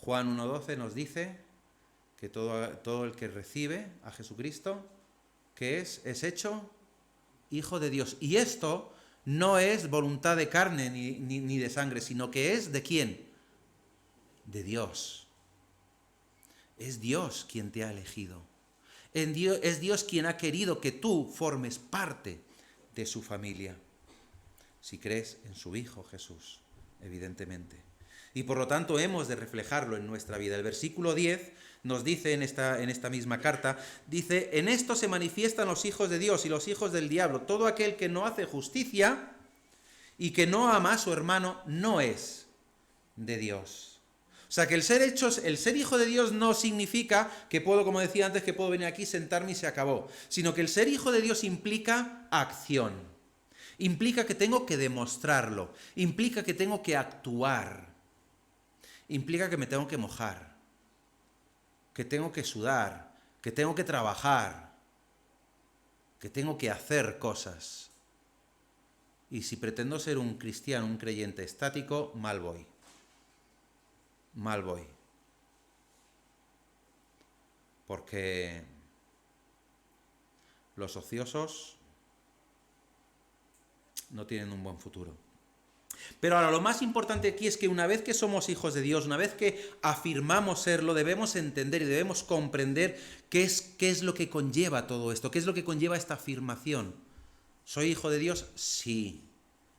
Juan 1:12 nos dice que todo el que recibe a Jesucristo, que es hecho hijo de Dios. Y esto no es voluntad de carne ni de sangre, sino que es ¿de quién? De Dios. Es Dios quien te ha elegido. Es Dios quien ha querido que tú formes parte de su familia. Si crees en su Hijo Jesús, evidentemente. Y por lo tanto hemos de reflejarlo en nuestra vida. El versículo 10 nos dice en esta misma carta, dice, en esto se manifiestan los hijos de Dios y los hijos del diablo. Todo aquel que no hace justicia y que no ama a su hermano no es de Dios. O sea que el ser hijo de Dios no significa que puedo, como decía antes, que puedo venir aquí, sentarme y se acabó. Sino que el ser hijo de Dios implica acción. Implica que tengo que demostrarlo. Implica que tengo que actuar. Implica que me tengo que mojar. Que tengo que sudar. Que tengo que trabajar. Que tengo que hacer cosas. Y si pretendo ser un cristiano, un creyente estático, mal voy. Mal voy. Porque los ociosos no tienen un buen futuro. Pero ahora lo más importante aquí es que una vez que somos hijos de Dios, una vez que afirmamos serlo, debemos entender y debemos comprender qué es lo que conlleva todo esto, qué es lo que conlleva esta afirmación. ¿Soy hijo de Dios? Sí.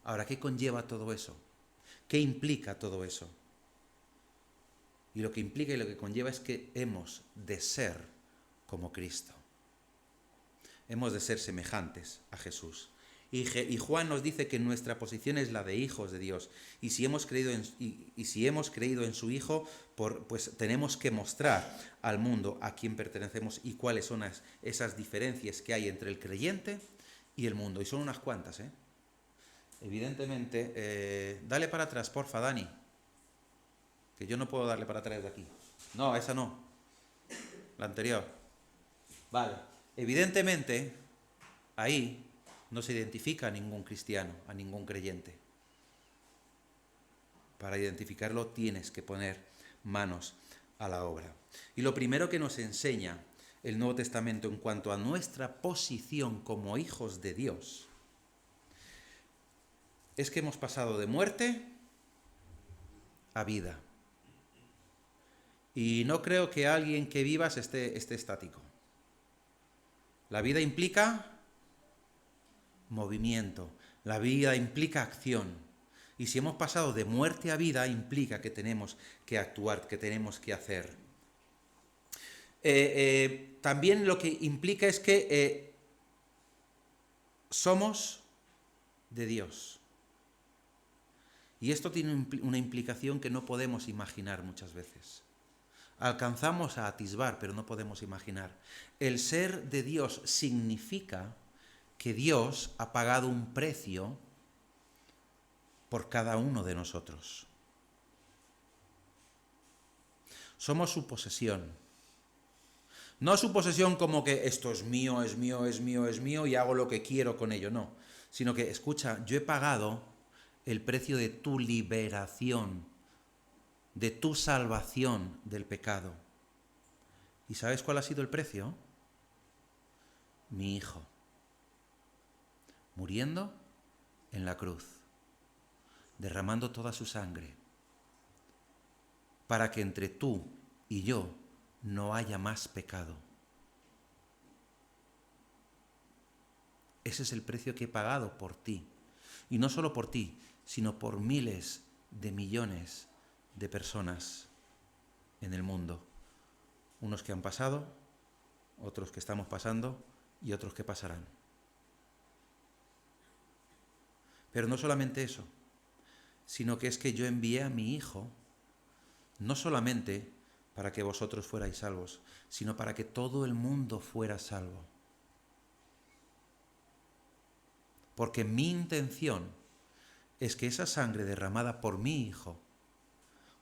Ahora, ¿qué conlleva todo eso? ¿Qué implica todo eso? Y lo que implica y lo que conlleva es que hemos de ser como Cristo. Hemos de ser semejantes a Jesús. Y Juan nos dice que nuestra posición es la de hijos de Dios. Y si hemos creído en su Hijo, pues tenemos que mostrar al mundo a quién pertenecemos y cuáles son esas diferencias que hay entre el creyente y el mundo. Y son unas cuantas, ¿eh? Evidentemente, dale para atrás, porfa, Dani. Que yo no puedo darle para atrás de aquí. No, esa no. La anterior. Vale. Evidentemente, ahí no se identifica a ningún cristiano, a ningún creyente. Para identificarlo tienes que poner manos a la obra. Y lo primero que nos enseña el Nuevo Testamento en cuanto a nuestra posición como hijos de Dios es que hemos pasado de muerte a vida. Y no creo que alguien que vivas esté estático. La vida implica movimiento, la vida implica acción. Y si hemos pasado de muerte a vida, implica que tenemos que actuar, que tenemos que hacer. También lo que implica es que somos de Dios. Y esto tiene una implicación que no podemos imaginar muchas veces. Alcanzamos a atisbar, pero no podemos imaginar. El ser de Dios significa que Dios ha pagado un precio por cada uno de nosotros. Somos su posesión. No su posesión como que esto es mío, es mío, es mío, es mío y hago lo que quiero con ello, no. Sino que, escucha, yo he pagado el precio de tu liberación, de tu salvación del pecado. ¿Y sabes cuál ha sido el precio? Mi Hijo, muriendo en la cruz, derramando toda su sangre, para que entre tú y yo no haya más pecado. Ese es el precio que he pagado por ti. Y no solo por ti, sino por miles de millones de personas en el mundo. Unos que han pasado, otros que estamos pasando y otros que pasarán. Pero no solamente eso, sino que es que yo envié a mi Hijo no solamente para que vosotros fuerais salvos, sino para que todo el mundo fuera salvo. Porque mi intención es que esa sangre derramada por mi Hijo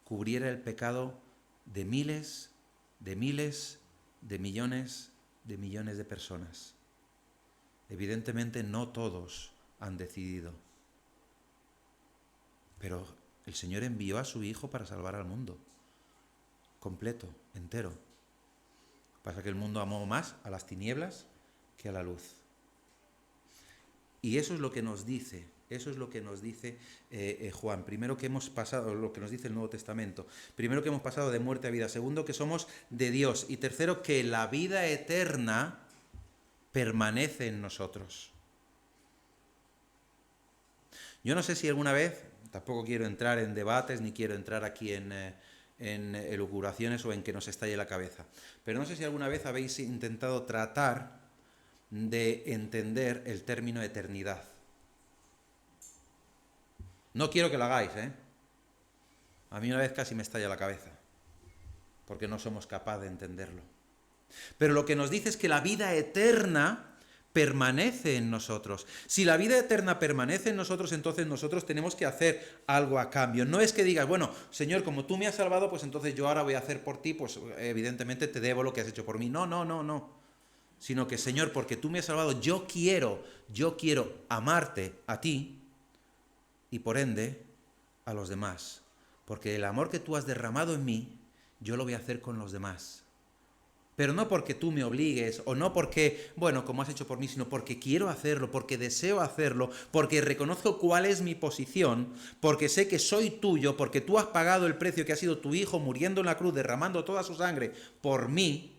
cubriera el pecado de miles, de miles, de millones de personas. Evidentemente no todos han decidido, pero el Señor envió a su Hijo para salvar al mundo, completo, entero. Pasa que el mundo amó más a las tinieblas que a la luz. Y eso es lo que nos dice, Juan. Primero, que hemos pasado, lo que nos dice el Nuevo Testamento. Primero, que hemos pasado de muerte a vida. Segundo, que somos de Dios. Y tercero, que la vida eterna permanece en nosotros. Yo no sé si alguna vez, tampoco quiero entrar en debates, ni quiero entrar aquí en elucubraciones o en que nos estalle la cabeza, pero no sé si alguna vez habéis intentado tratar de entender el término eternidad. No quiero que lo hagáis, A mí una vez casi me estalla la cabeza, porque no somos capaces de entenderlo. Pero lo que nos dice es que la vida eterna permanece en nosotros. Si la vida eterna permanece en nosotros, entonces nosotros tenemos que hacer algo a cambio. No es que digas, bueno, Señor, como tú me has salvado, pues entonces yo ahora voy a hacer por ti, pues evidentemente te debo lo que has hecho por mí. No. Sino que, Señor, porque tú me has salvado, yo quiero amarte a ti y por ende a los demás. Porque el amor que tú has derramado en mí, yo lo voy a hacer con los demás. Pero no porque tú me obligues, o no porque, bueno, como has hecho por mí, sino porque quiero hacerlo, porque deseo hacerlo, porque reconozco cuál es mi posición, porque sé que soy tuyo, porque tú has pagado el precio que ha sido tu Hijo muriendo en la cruz, derramando toda su sangre por mí,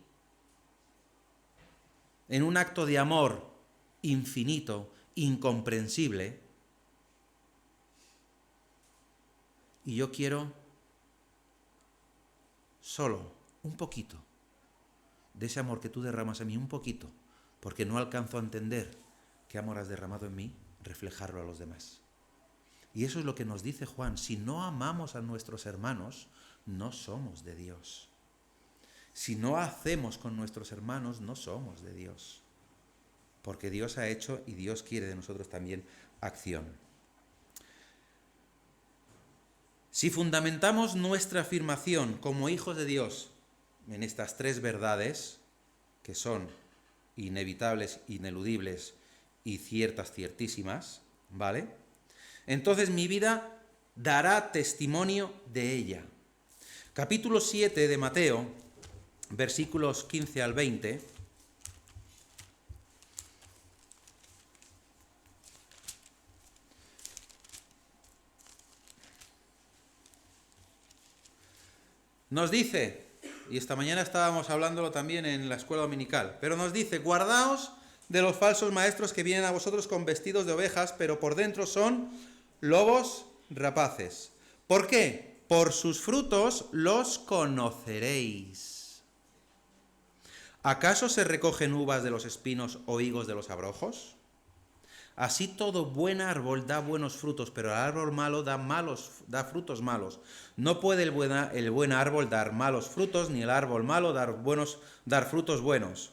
en un acto de amor infinito, incomprensible. Y yo quiero solo un poquito de ese amor que tú derramas en mí, un poquito, porque no alcanzo a entender qué amor has derramado en mí, reflejarlo a los demás. Y eso es lo que nos dice Juan: si no amamos a nuestros hermanos, no somos de Dios. Si no hacemos con nuestros hermanos, no somos de Dios. Porque Dios ha hecho y Dios quiere de nosotros también acción. Si fundamentamos nuestra afirmación como hijos de Dios en estas tres verdades, que son inevitables, ineludibles y ciertas, ciertísimas, ¿vale? Entonces mi vida dará testimonio de ella. Capítulo 7 de Mateo, versículos 15 al 20. Nos dice, y esta mañana estábamos hablándolo también en la escuela dominical, pero nos dice: guardaos de los falsos maestros que vienen a vosotros con vestidos de ovejas, pero por dentro son lobos rapaces. ¿Por qué? Por sus frutos los conoceréis. ¿Acaso se recogen uvas de los espinos o higos de los abrojos? Así todo buen árbol da buenos frutos, pero el árbol malo da frutos malos. No puede el buen árbol dar malos frutos, ni el árbol malo dar frutos buenos.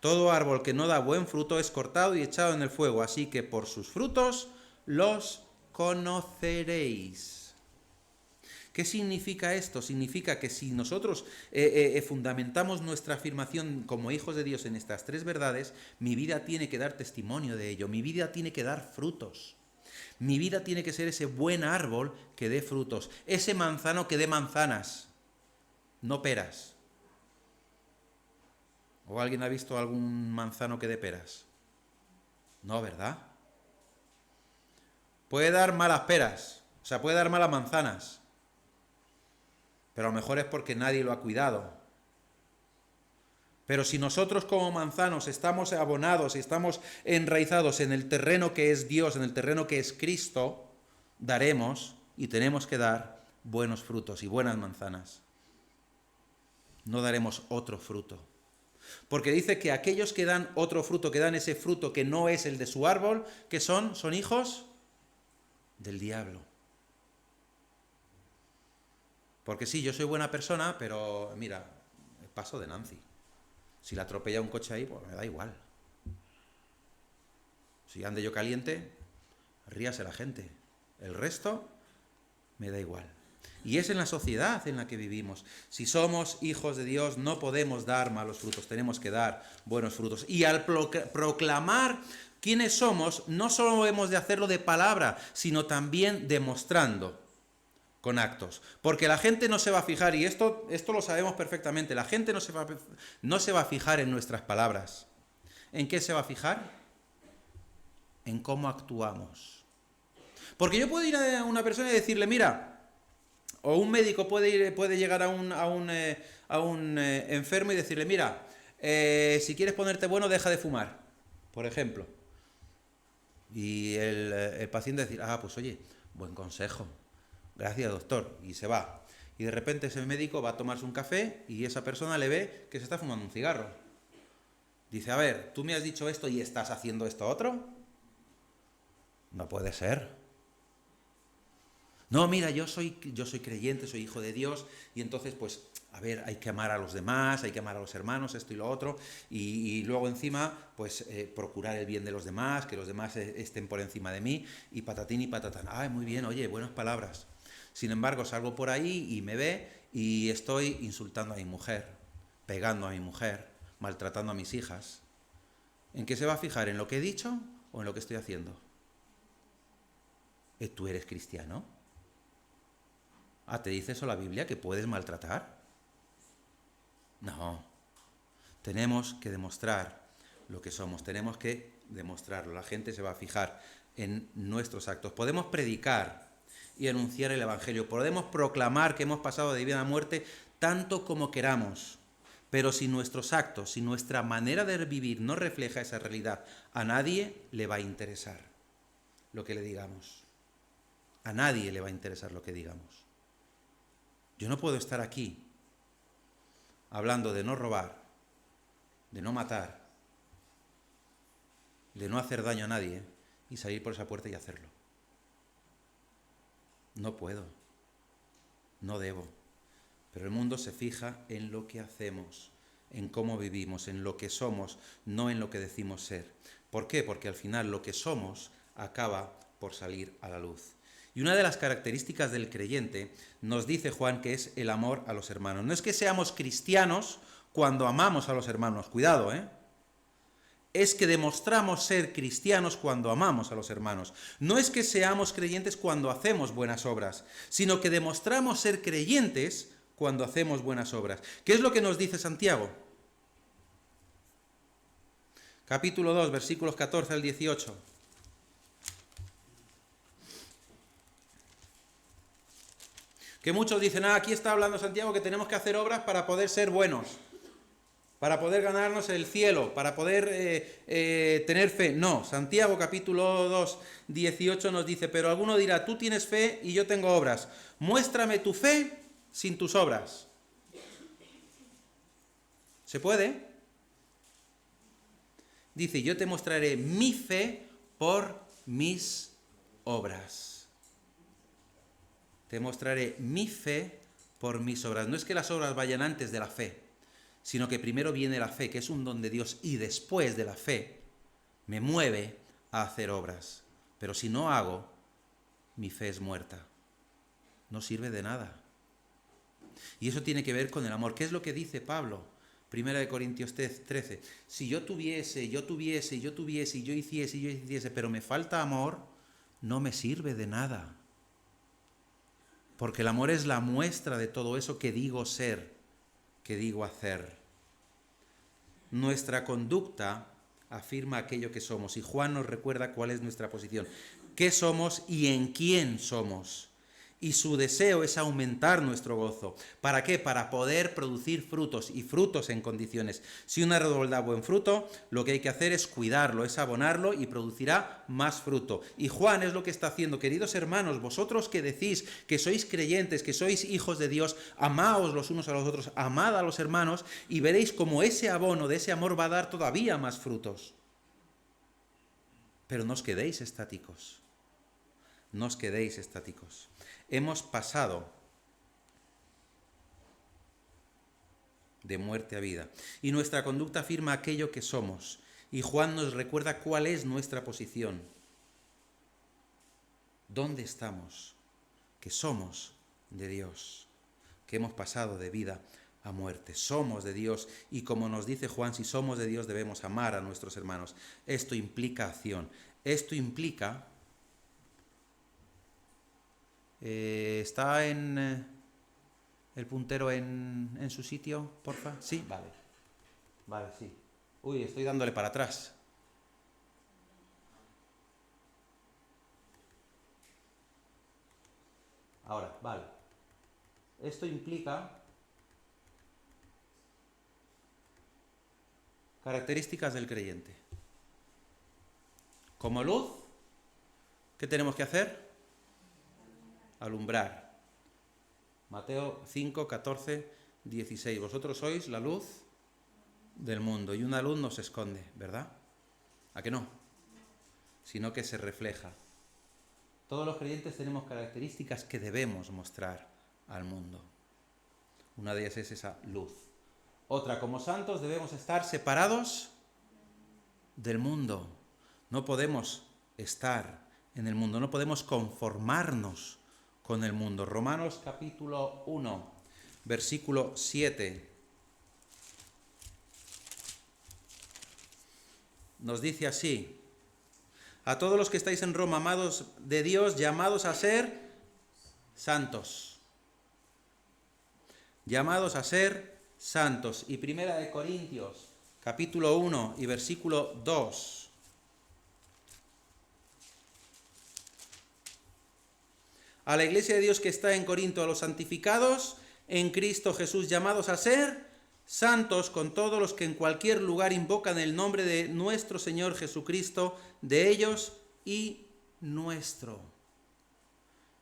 Todo árbol que no da buen fruto es cortado y echado en el fuego, así que por sus frutos los conoceréis. ¿Qué significa esto? Significa que si nosotros fundamentamos nuestra afirmación como hijos de Dios en estas tres verdades, mi vida tiene que dar testimonio de ello, mi vida tiene que dar frutos. Mi vida tiene que ser ese buen árbol que dé frutos, ese manzano que dé manzanas, no peras. ¿O alguien ha visto algún manzano que dé peras? No, ¿verdad? Puede dar malas peras, o sea, puede dar malas manzanas, pero a lo mejor es porque nadie lo ha cuidado. Pero si nosotros como manzanos estamos abonados y estamos enraizados en el terreno que es Dios, en el terreno que es Cristo, daremos y tenemos que dar buenos frutos y buenas manzanas. No daremos otro fruto. Porque dice que aquellos que dan otro fruto, que dan ese fruto que no es el de su árbol, ¿qué son? Son hijos del diablo. Porque sí, yo soy buena persona, pero mira, paso de Nancy. Si la atropella un coche ahí, pues me da igual. Si ande yo caliente, ríase la gente. El resto me da igual. Y es en la sociedad en la que vivimos. Si somos hijos de Dios, no podemos dar malos frutos, tenemos que dar buenos frutos. Y al proclamar quiénes somos, no solo hemos de hacerlo de palabra, sino también demostrando con actos. Porque la gente no se va a fijar, y esto lo sabemos perfectamente, la gente no se va a fijar en nuestras palabras. ¿En qué se va a fijar? En cómo actuamos. Porque yo puedo ir a una persona y decirle, mira, o un médico puede llegar a un enfermo y decirle, mira, si quieres ponerte bueno, deja de fumar, por ejemplo. Y el paciente decir, pues oye, buen consejo. Gracias, doctor, y se va. Y de repente ese médico va a tomarse un café y esa persona le ve que se está fumando un cigarro. Dice, a ver, tú me has dicho esto y estás haciendo esto otro. No puede ser. No, mira, yo soy creyente, soy hijo de Dios, y entonces, pues, a ver, hay que amar a los demás, hay que amar a los hermanos, esto y lo otro, y luego encima, pues, procurar el bien de los demás, que los demás estén por encima de mí, y patatín y patatán. Ay, muy bien, oye, buenas palabras. Sin embargo, salgo por ahí y me ve y estoy insultando a mi mujer, pegando a mi mujer, maltratando a mis hijas. ¿En qué se va a fijar? ¿En lo que he dicho o en lo que estoy haciendo? ¿Tú eres cristiano? ¿Te dice eso la Biblia, que puedes maltratar? No. Tenemos que demostrar lo que somos, tenemos que demostrarlo. La gente se va a fijar en nuestros actos. Podemos predicar y anunciar el Evangelio. Podemos proclamar que hemos pasado de vida a muerte tanto como queramos. Pero si nuestros actos, si nuestra manera de vivir no refleja esa realidad, a nadie le va a interesar lo que le digamos. A nadie le va a interesar lo que digamos. Yo no puedo estar aquí hablando de no robar, de no matar, de no hacer daño a nadie y salir por esa puerta y hacerlo. No puedo, no debo, pero el mundo se fija en lo que hacemos, en cómo vivimos, en lo que somos, no en lo que decimos ser. ¿Por qué? Porque al final lo que somos acaba por salir a la luz. Y una de las características del creyente, nos dice Juan, que es el amor a los hermanos. No es que seamos cristianos cuando amamos a los hermanos, cuidado, es que demostramos ser cristianos cuando amamos a los hermanos. No es que seamos creyentes cuando hacemos buenas obras, sino que demostramos ser creyentes cuando hacemos buenas obras. ¿Qué es lo que nos dice Santiago? Capítulo 2, versículos 14 al 18. Que muchos dicen, aquí está hablando Santiago que tenemos que hacer obras para poder ser buenos, para poder ganarnos el cielo, para poder tener fe. No, Santiago capítulo 2, 18 nos dice, pero alguno dirá, tú tienes fe y yo tengo obras. Muéstrame tu fe sin tus obras. ¿Se puede? Dice, yo te mostraré mi fe por mis obras. Te mostraré mi fe por mis obras. No es que las obras vayan antes de la fe, sino que primero viene la fe, que es un don de Dios, y después de la fe me mueve a hacer obras. Pero si no hago, mi fe es muerta. No sirve de nada. Y eso tiene que ver con el amor. ¿Qué es lo que dice Pablo? 1 Corintios 13. Si yo tuviese, y yo hiciese, pero me falta amor, no me sirve de nada. Porque el amor es la muestra de todo eso que digo ser, que digo hacer. Nuestra conducta afirma aquello que somos, y Juan nos recuerda cuál es nuestra posición, qué somos y en quién somos. Y su deseo es aumentar nuestro gozo. ¿Para qué? Para poder producir frutos, y frutos en condiciones. Si un árbol da buen fruto, lo que hay que hacer es cuidarlo, es abonarlo, y producirá más fruto. Y Juan es lo que está haciendo. Queridos hermanos, vosotros que decís que sois creyentes, que sois hijos de Dios, amaos los unos a los otros, amad a los hermanos, y veréis cómo ese abono de ese amor va a dar todavía más frutos. Pero no os quedéis estáticos. No os quedéis estáticos. Hemos pasado de muerte a vida. Y nuestra conducta afirma aquello que somos. Y Juan nos recuerda cuál es nuestra posición. ¿Dónde estamos? Que somos de Dios. Que hemos pasado de vida a muerte. Somos de Dios. Y como nos dice Juan, si somos de Dios debemos amar a nuestros hermanos. Esto implica acción. Esto implica... ¿Está en el puntero en su sitio, porfa? Sí, vale. Vale, sí. Uy, estoy dándole para atrás. Ahora, vale. Esto implica características del creyente. Como luz, ¿qué tenemos que hacer? Alumbrar. Mateo 5, 14, 16. Vosotros sois la luz del mundo, y una luz no se esconde, ¿verdad? ¿A que no? Sino que se refleja. Todos los creyentes tenemos características que debemos mostrar al mundo. Una de ellas es esa luz. Otra, como santos debemos estar separados del mundo. No podemos estar en el mundo, no podemos conformarnos con el mundo. Romanos capítulo 1, versículo 7. Nos dice así: a todos los que estáis en Roma, amados de Dios, llamados a ser santos. Llamados a ser santos. Y 1 Corintios capítulo 1 y versículo 2. A la iglesia de Dios que está en Corinto, a los santificados en Cristo Jesús, llamados a ser santos con todos los que en cualquier lugar invocan el nombre de nuestro Señor Jesucristo, de ellos y nuestro.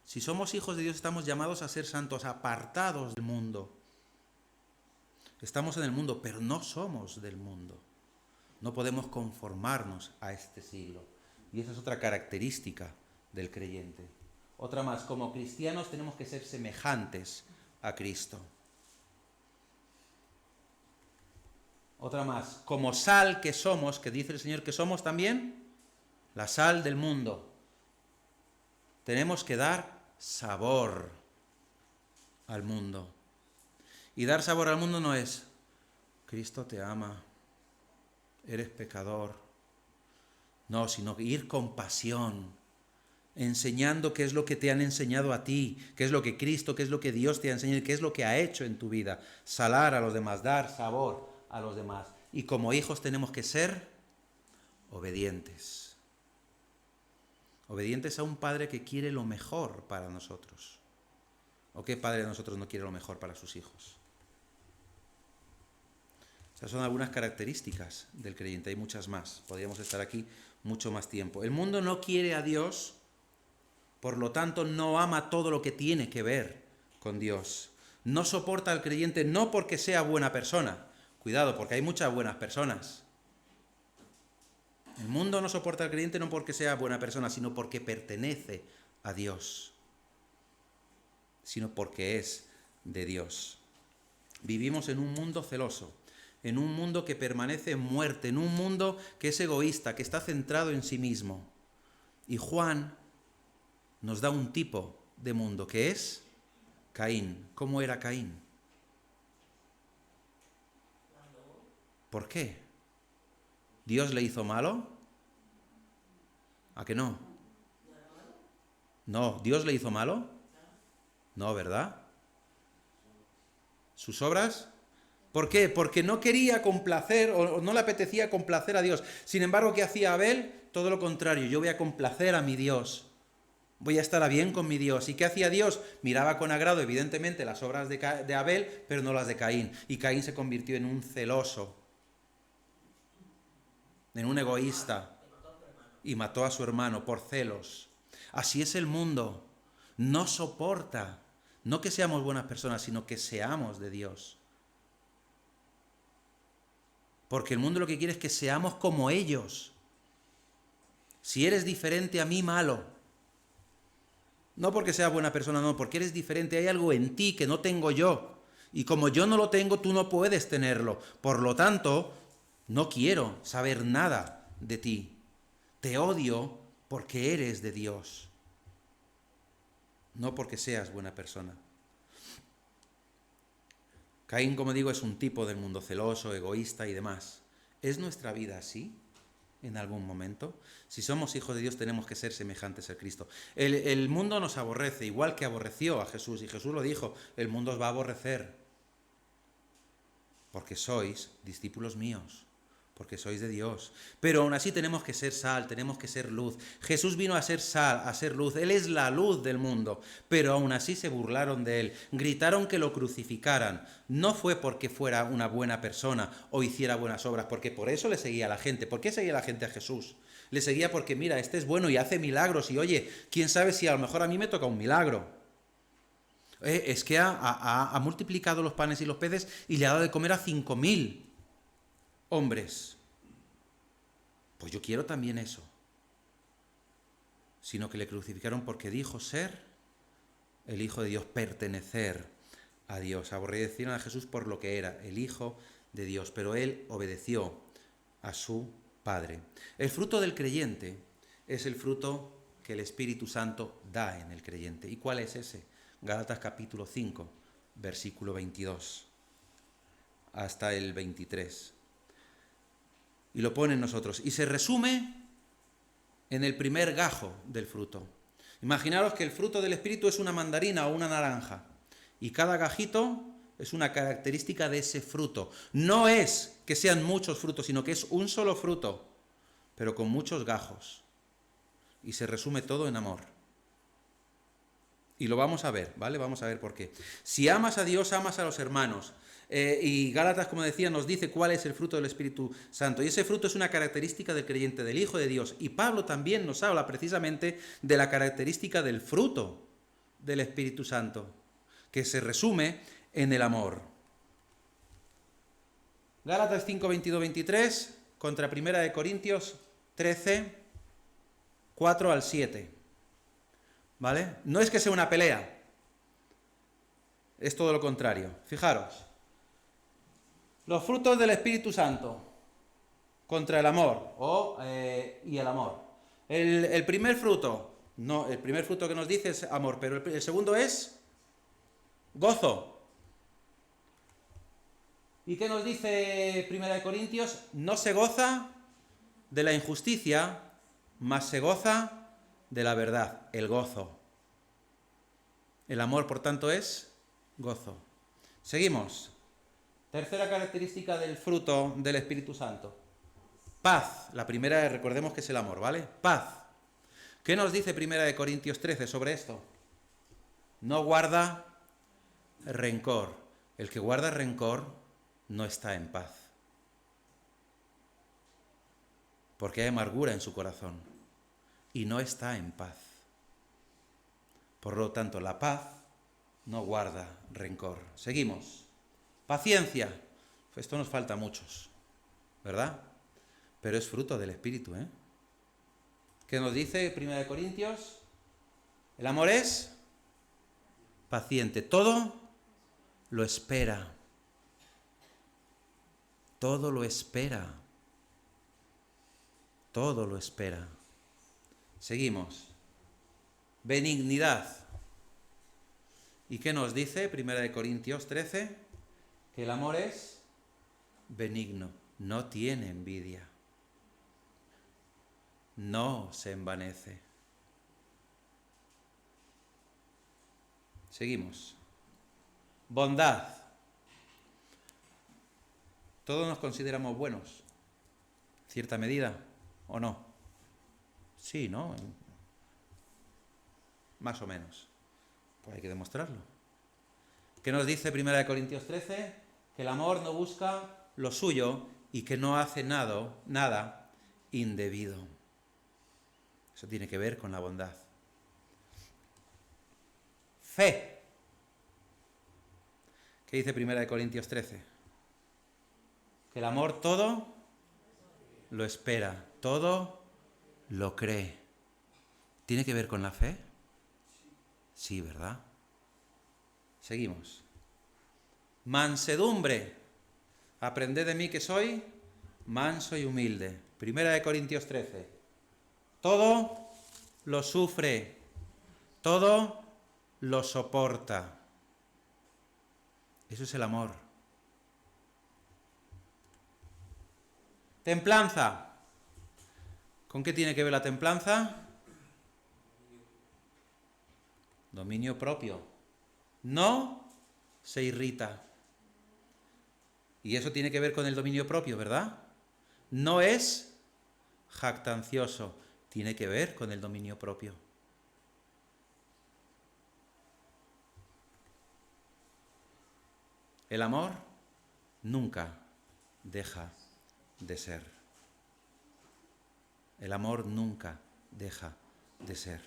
Si somos hijos de Dios, estamos llamados a ser santos, apartados del mundo. Estamos en el mundo, pero no somos del mundo. No podemos conformarnos a este siglo. Y esa es otra característica del creyente. Otra más, como cristianos tenemos que ser semejantes a Cristo. Otra más, como sal que somos, que dice el Señor que somos también la sal del mundo. Tenemos que dar sabor al mundo. Y dar sabor al mundo no es: Cristo te ama, eres pecador. No, sino ir con pasión, enseñando qué es lo que te han enseñado a ti, qué es lo que Cristo, qué es lo que Dios te ha enseñado y qué es lo que ha hecho en tu vida. Salar a los demás, dar sabor a los demás. Y como hijos tenemos que ser obedientes. Obedientes a un padre que quiere lo mejor para nosotros. ¿O qué padre de nosotros no quiere lo mejor para sus hijos? Esas son algunas características del creyente, hay muchas más. Podríamos estar aquí mucho más tiempo. El mundo no quiere a Dios, por lo tanto no ama todo lo que tiene que ver con Dios. No soporta al creyente no porque sea buena persona. Cuidado, porque hay muchas buenas personas. El mundo no soporta al creyente no porque sea buena persona, sino porque pertenece a Dios. Sino porque es de Dios. Vivimos en un mundo celoso, en un mundo que permanece en muerte, en un mundo que es egoísta, que está centrado en sí mismo. Y Juan nos da un tipo de mundo, que es Caín. ¿Cómo era Caín? ¿Por qué? ¿Dios le hizo malo? ¿A que no? No, ¿Dios le hizo malo? No, ¿verdad? ¿Sus obras? ¿Por qué? Porque no quería complacer o no le apetecía complacer a Dios. Sin embargo, ¿qué hacía Abel? Todo lo contrario, yo voy a complacer a mi Dios. Voy a estar a bien con mi Dios. ¿Y qué hacía Dios? Miraba con agrado, evidentemente, las obras de Abel, pero no las de Caín. Y Caín se convirtió en un celoso, en un egoísta, y mató a su hermano por celos. Así es el mundo. No soporta, no que seamos buenas personas, sino que seamos de Dios. Porque el mundo lo que quiere es que seamos como ellos. Si eres diferente a mí, malo. No porque seas buena persona, no, porque eres diferente. Hay algo en ti que no tengo yo. Y como yo no lo tengo, tú no puedes tenerlo. Por lo tanto, no quiero saber nada de ti. Te odio porque eres de Dios. No porque seas buena persona. Caín, como digo, es un tipo del mundo celoso, egoísta y demás. ¿Es nuestra vida así en algún momento? Si somos hijos de Dios tenemos que ser semejantes a Cristo. El mundo nos aborrece, igual que aborreció a Jesús. Y Jesús lo dijo, el mundo os va a aborrecer. Porque sois discípulos míos. Porque sois de Dios. Pero aún así tenemos que ser sal, tenemos que ser luz. Jesús vino a ser sal, a ser luz. Él es la luz del mundo. Pero aún así se burlaron de él. Gritaron que lo crucificaran. No fue porque fuera una buena persona o hiciera buenas obras, porque por eso le seguía la gente. ¿Por qué seguía la gente a Jesús? Le seguía porque, mira, este es bueno y hace milagros. Y oye, quién sabe si a lo mejor a mí me toca un milagro. Es que ha multiplicado los panes y los peces y le ha dado de comer a 5.000 hombres. Pues yo quiero también eso. Sino que le crucificaron porque dijo ser el Hijo de Dios, pertenecer a Dios. Aborrecieron a Jesús por lo que era, el Hijo de Dios, pero él obedeció a su Padre. El fruto del creyente es el fruto que el Espíritu Santo da en el creyente. ¿Y cuál es ese? Gálatas capítulo 5, versículo 22 hasta el 23. Y lo pone en nosotros. Y se resume en el primer gajo del fruto. Imaginaros que el fruto del Espíritu es una mandarina o una naranja. Y cada gajito es una característica de ese fruto. No es que sean muchos frutos, sino que es un solo fruto, pero con muchos gajos. Y se resume todo en amor. Y lo vamos a ver, ¿vale? Vamos a ver por qué. Si amas a Dios, amas a los hermanos. Y Gálatas, como decía, nos dice cuál es el fruto del Espíritu Santo. Y ese fruto es una característica del creyente, del Hijo de Dios. Y Pablo también nos habla precisamente de la característica del fruto del Espíritu Santo, que se resume en el amor. Gálatas 5, 22, 23, contra 1 Corintios 13, 4 al 7. ¿Vale? No es que sea una pelea, es todo lo contrario. Fijaros. Los frutos del Espíritu Santo contra el amor y el amor. El primer fruto, no, el primer fruto que nos dice es amor, pero el segundo es gozo. ¿Y qué nos dice 1 Corintios? No se goza de la injusticia, mas se goza de la verdad, el gozo. El amor, por tanto, es gozo. Seguimos. Tercera característica del fruto del Espíritu Santo. Paz. La primera, recordemos que es el amor, ¿vale? Paz. ¿Qué nos dice 1 Corintios 13 sobre esto? No guarda rencor. El que guarda rencor no está en paz. Porque hay amargura en su corazón y no está en paz. Por lo tanto, la paz no guarda rencor. Seguimos. Paciencia. Esto nos falta a muchos, ¿verdad? Pero es fruto del Espíritu, ¿eh? ¿Qué nos dice 1 Corintios? El amor es paciente. Todo lo espera. Todo lo espera. Todo lo espera. Seguimos. benignidad. ¿Y qué nos dice 1 Corintios 13? Que el amor es benigno, no tiene envidia, no se envanece. Seguimos. Bondad. Todos nos consideramos buenos, en cierta medida, ¿o no? Sí, ¿no? Más o menos. Pues hay que demostrarlo. ¿Qué nos dice 1 Corintios 13? Que el amor no busca lo suyo y que no hace nada indebido. Eso tiene que ver con la bondad. Fe. ¿Qué dice 1 Corintios 13? Que el amor todo lo espera, todo lo cree. ¿Tiene que ver con la fe? Sí, ¿verdad? Seguimos. Mansedumbre. Aprended de mí que soy manso y humilde. 1 Corintios 13. Todo lo sufre, todo lo soporta. Eso es el amor. Templanza. ¿Con qué tiene que ver la templanza? Dominio propio. No se irrita. Y eso tiene que ver con el dominio propio, ¿verdad? No es jactancioso. Tiene que ver con el dominio propio. El amor nunca deja de ser. El amor nunca deja de ser.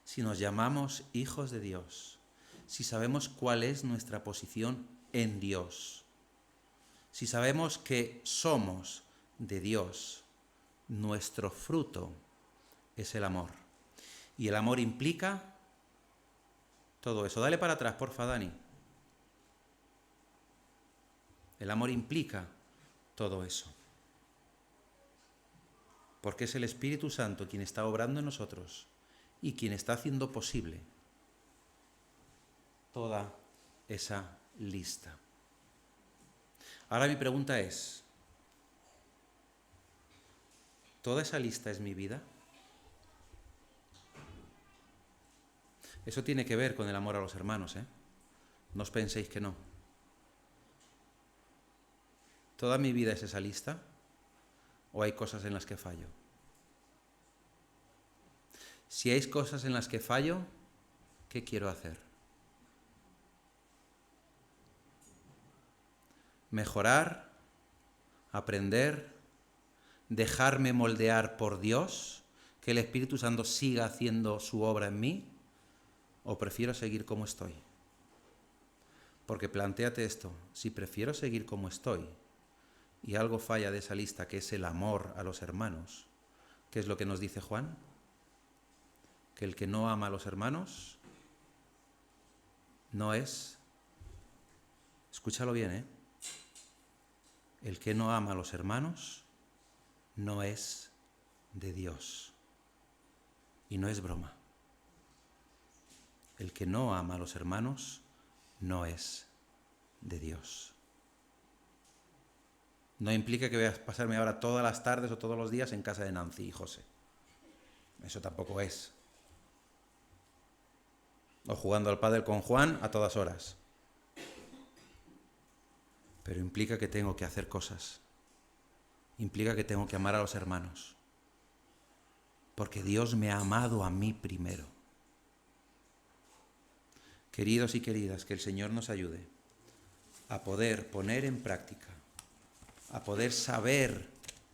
Si nos llamamos hijos de Dios, si sabemos cuál es nuestra posición en Dios, si sabemos que somos de Dios, nuestro fruto es el amor. Y el amor implica todo eso. Dale para atrás, porfa, Dani. El amor implica todo eso. Porque es el Espíritu Santo quien está obrando en nosotros y quien está haciendo posible toda esa lista. Ahora mi pregunta es, ¿toda esa lista es mi vida? Eso tiene que ver con el amor a los hermanos, ¿eh? No os penséis que no. ¿Toda mi vida es esa lista? ¿O hay cosas en las que fallo? Si hay cosas en las que fallo, ¿qué quiero hacer? Mejorar, aprender, dejarme moldear por Dios, que el Espíritu Santo siga haciendo su obra en mí, o prefiero seguir como estoy. Porque plantéate esto, si prefiero seguir como estoy y algo falla de esa lista, que es el amor a los hermanos, ¿qué es lo que nos dice Juan? Que el que no ama a los hermanos no es, escúchalo bien, el que no ama a los hermanos no es de Dios. Y no es broma. El que no ama a los hermanos no es de Dios. No implica que voy a pasarme ahora todas las tardes o todos los días en casa de Nancy y José. Eso tampoco es. O jugando al pádel con Juan a todas horas. Pero implica que tengo que hacer cosas. Implica que tengo que amar a los hermanos. Porque Dios me ha amado a mí primero. Queridos y queridas, que el Señor nos ayude a poder poner en práctica, a poder saber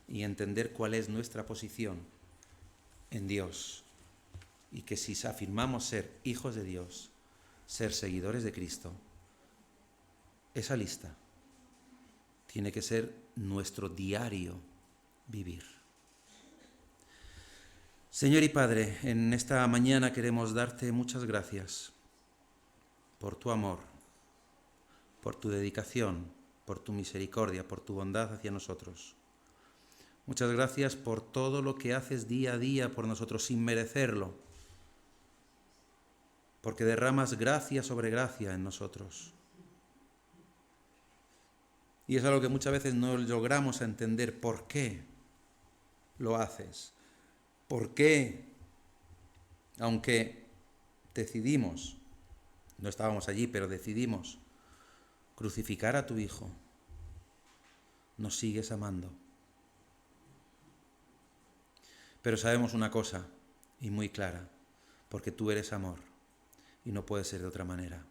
y entender cuál es nuestra posición en Dios. Y que si afirmamos ser hijos de Dios, ser seguidores de Cristo, esa lista tiene que ser nuestro diario vivir. Señor y Padre, en esta mañana queremos darte muchas gracias por tu amor, por tu dedicación, por tu misericordia, por tu bondad hacia nosotros. Muchas gracias por todo lo que haces día a día por nosotros sin merecerlo, porque derramas gracia sobre gracia en nosotros. Y es algo que muchas veces no logramos entender. ¿Por qué lo haces? ¿Por qué, aunque decidimos, no estábamos allí, pero decidimos crucificar a tu Hijo, nos sigues amando? Pero sabemos una cosa, y muy clara, porque tú eres amor, y no puede ser de otra manera.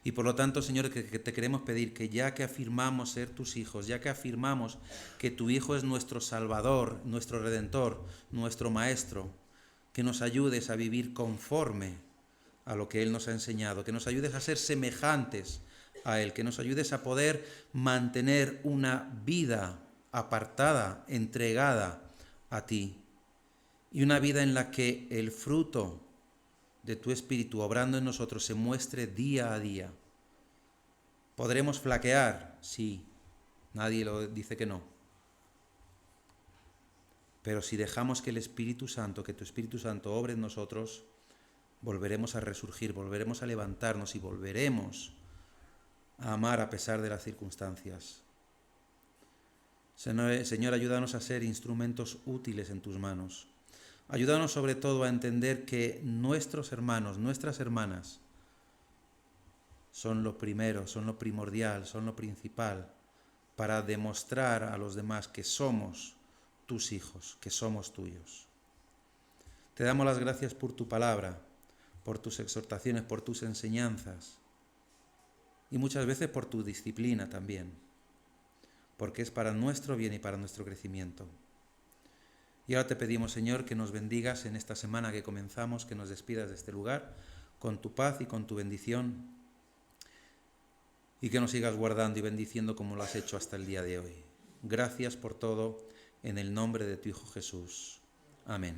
Y por lo tanto, Señor, que te queremos pedir que ya que afirmamos ser tus hijos, ya que afirmamos que tu Hijo es nuestro Salvador, nuestro Redentor, nuestro Maestro, que nos ayudes a vivir conforme a lo que Él nos ha enseñado, que nos ayudes a ser semejantes a Él, que nos ayudes a poder mantener una vida apartada, entregada a ti, y una vida en la que el fruto de tu Espíritu obrando en nosotros se muestre día a día. ¿Podremos flaquear? Sí, nadie lo dice que no. Pero si dejamos que el Espíritu Santo, que tu Espíritu Santo obre en nosotros, volveremos a resurgir, volveremos a levantarnos y volveremos a amar a pesar de las circunstancias. Señor, ayúdanos a ser instrumentos útiles en tus manos. Ayúdanos sobre todo a entender que nuestros hermanos, nuestras hermanas, son lo primero, son lo primordial, son lo principal para demostrar a los demás que somos tus hijos, que somos tuyos. Te damos las gracias por tu palabra, por tus exhortaciones, por tus enseñanzas y muchas veces por tu disciplina también, porque es para nuestro bien y para nuestro crecimiento. Y ahora te pedimos, Señor, que nos bendigas en esta semana que comenzamos, que nos despidas de este lugar con tu paz y con tu bendición, y que nos sigas guardando y bendiciendo como lo has hecho hasta el día de hoy. Gracias por todo, en el nombre de tu Hijo Jesús. Amén.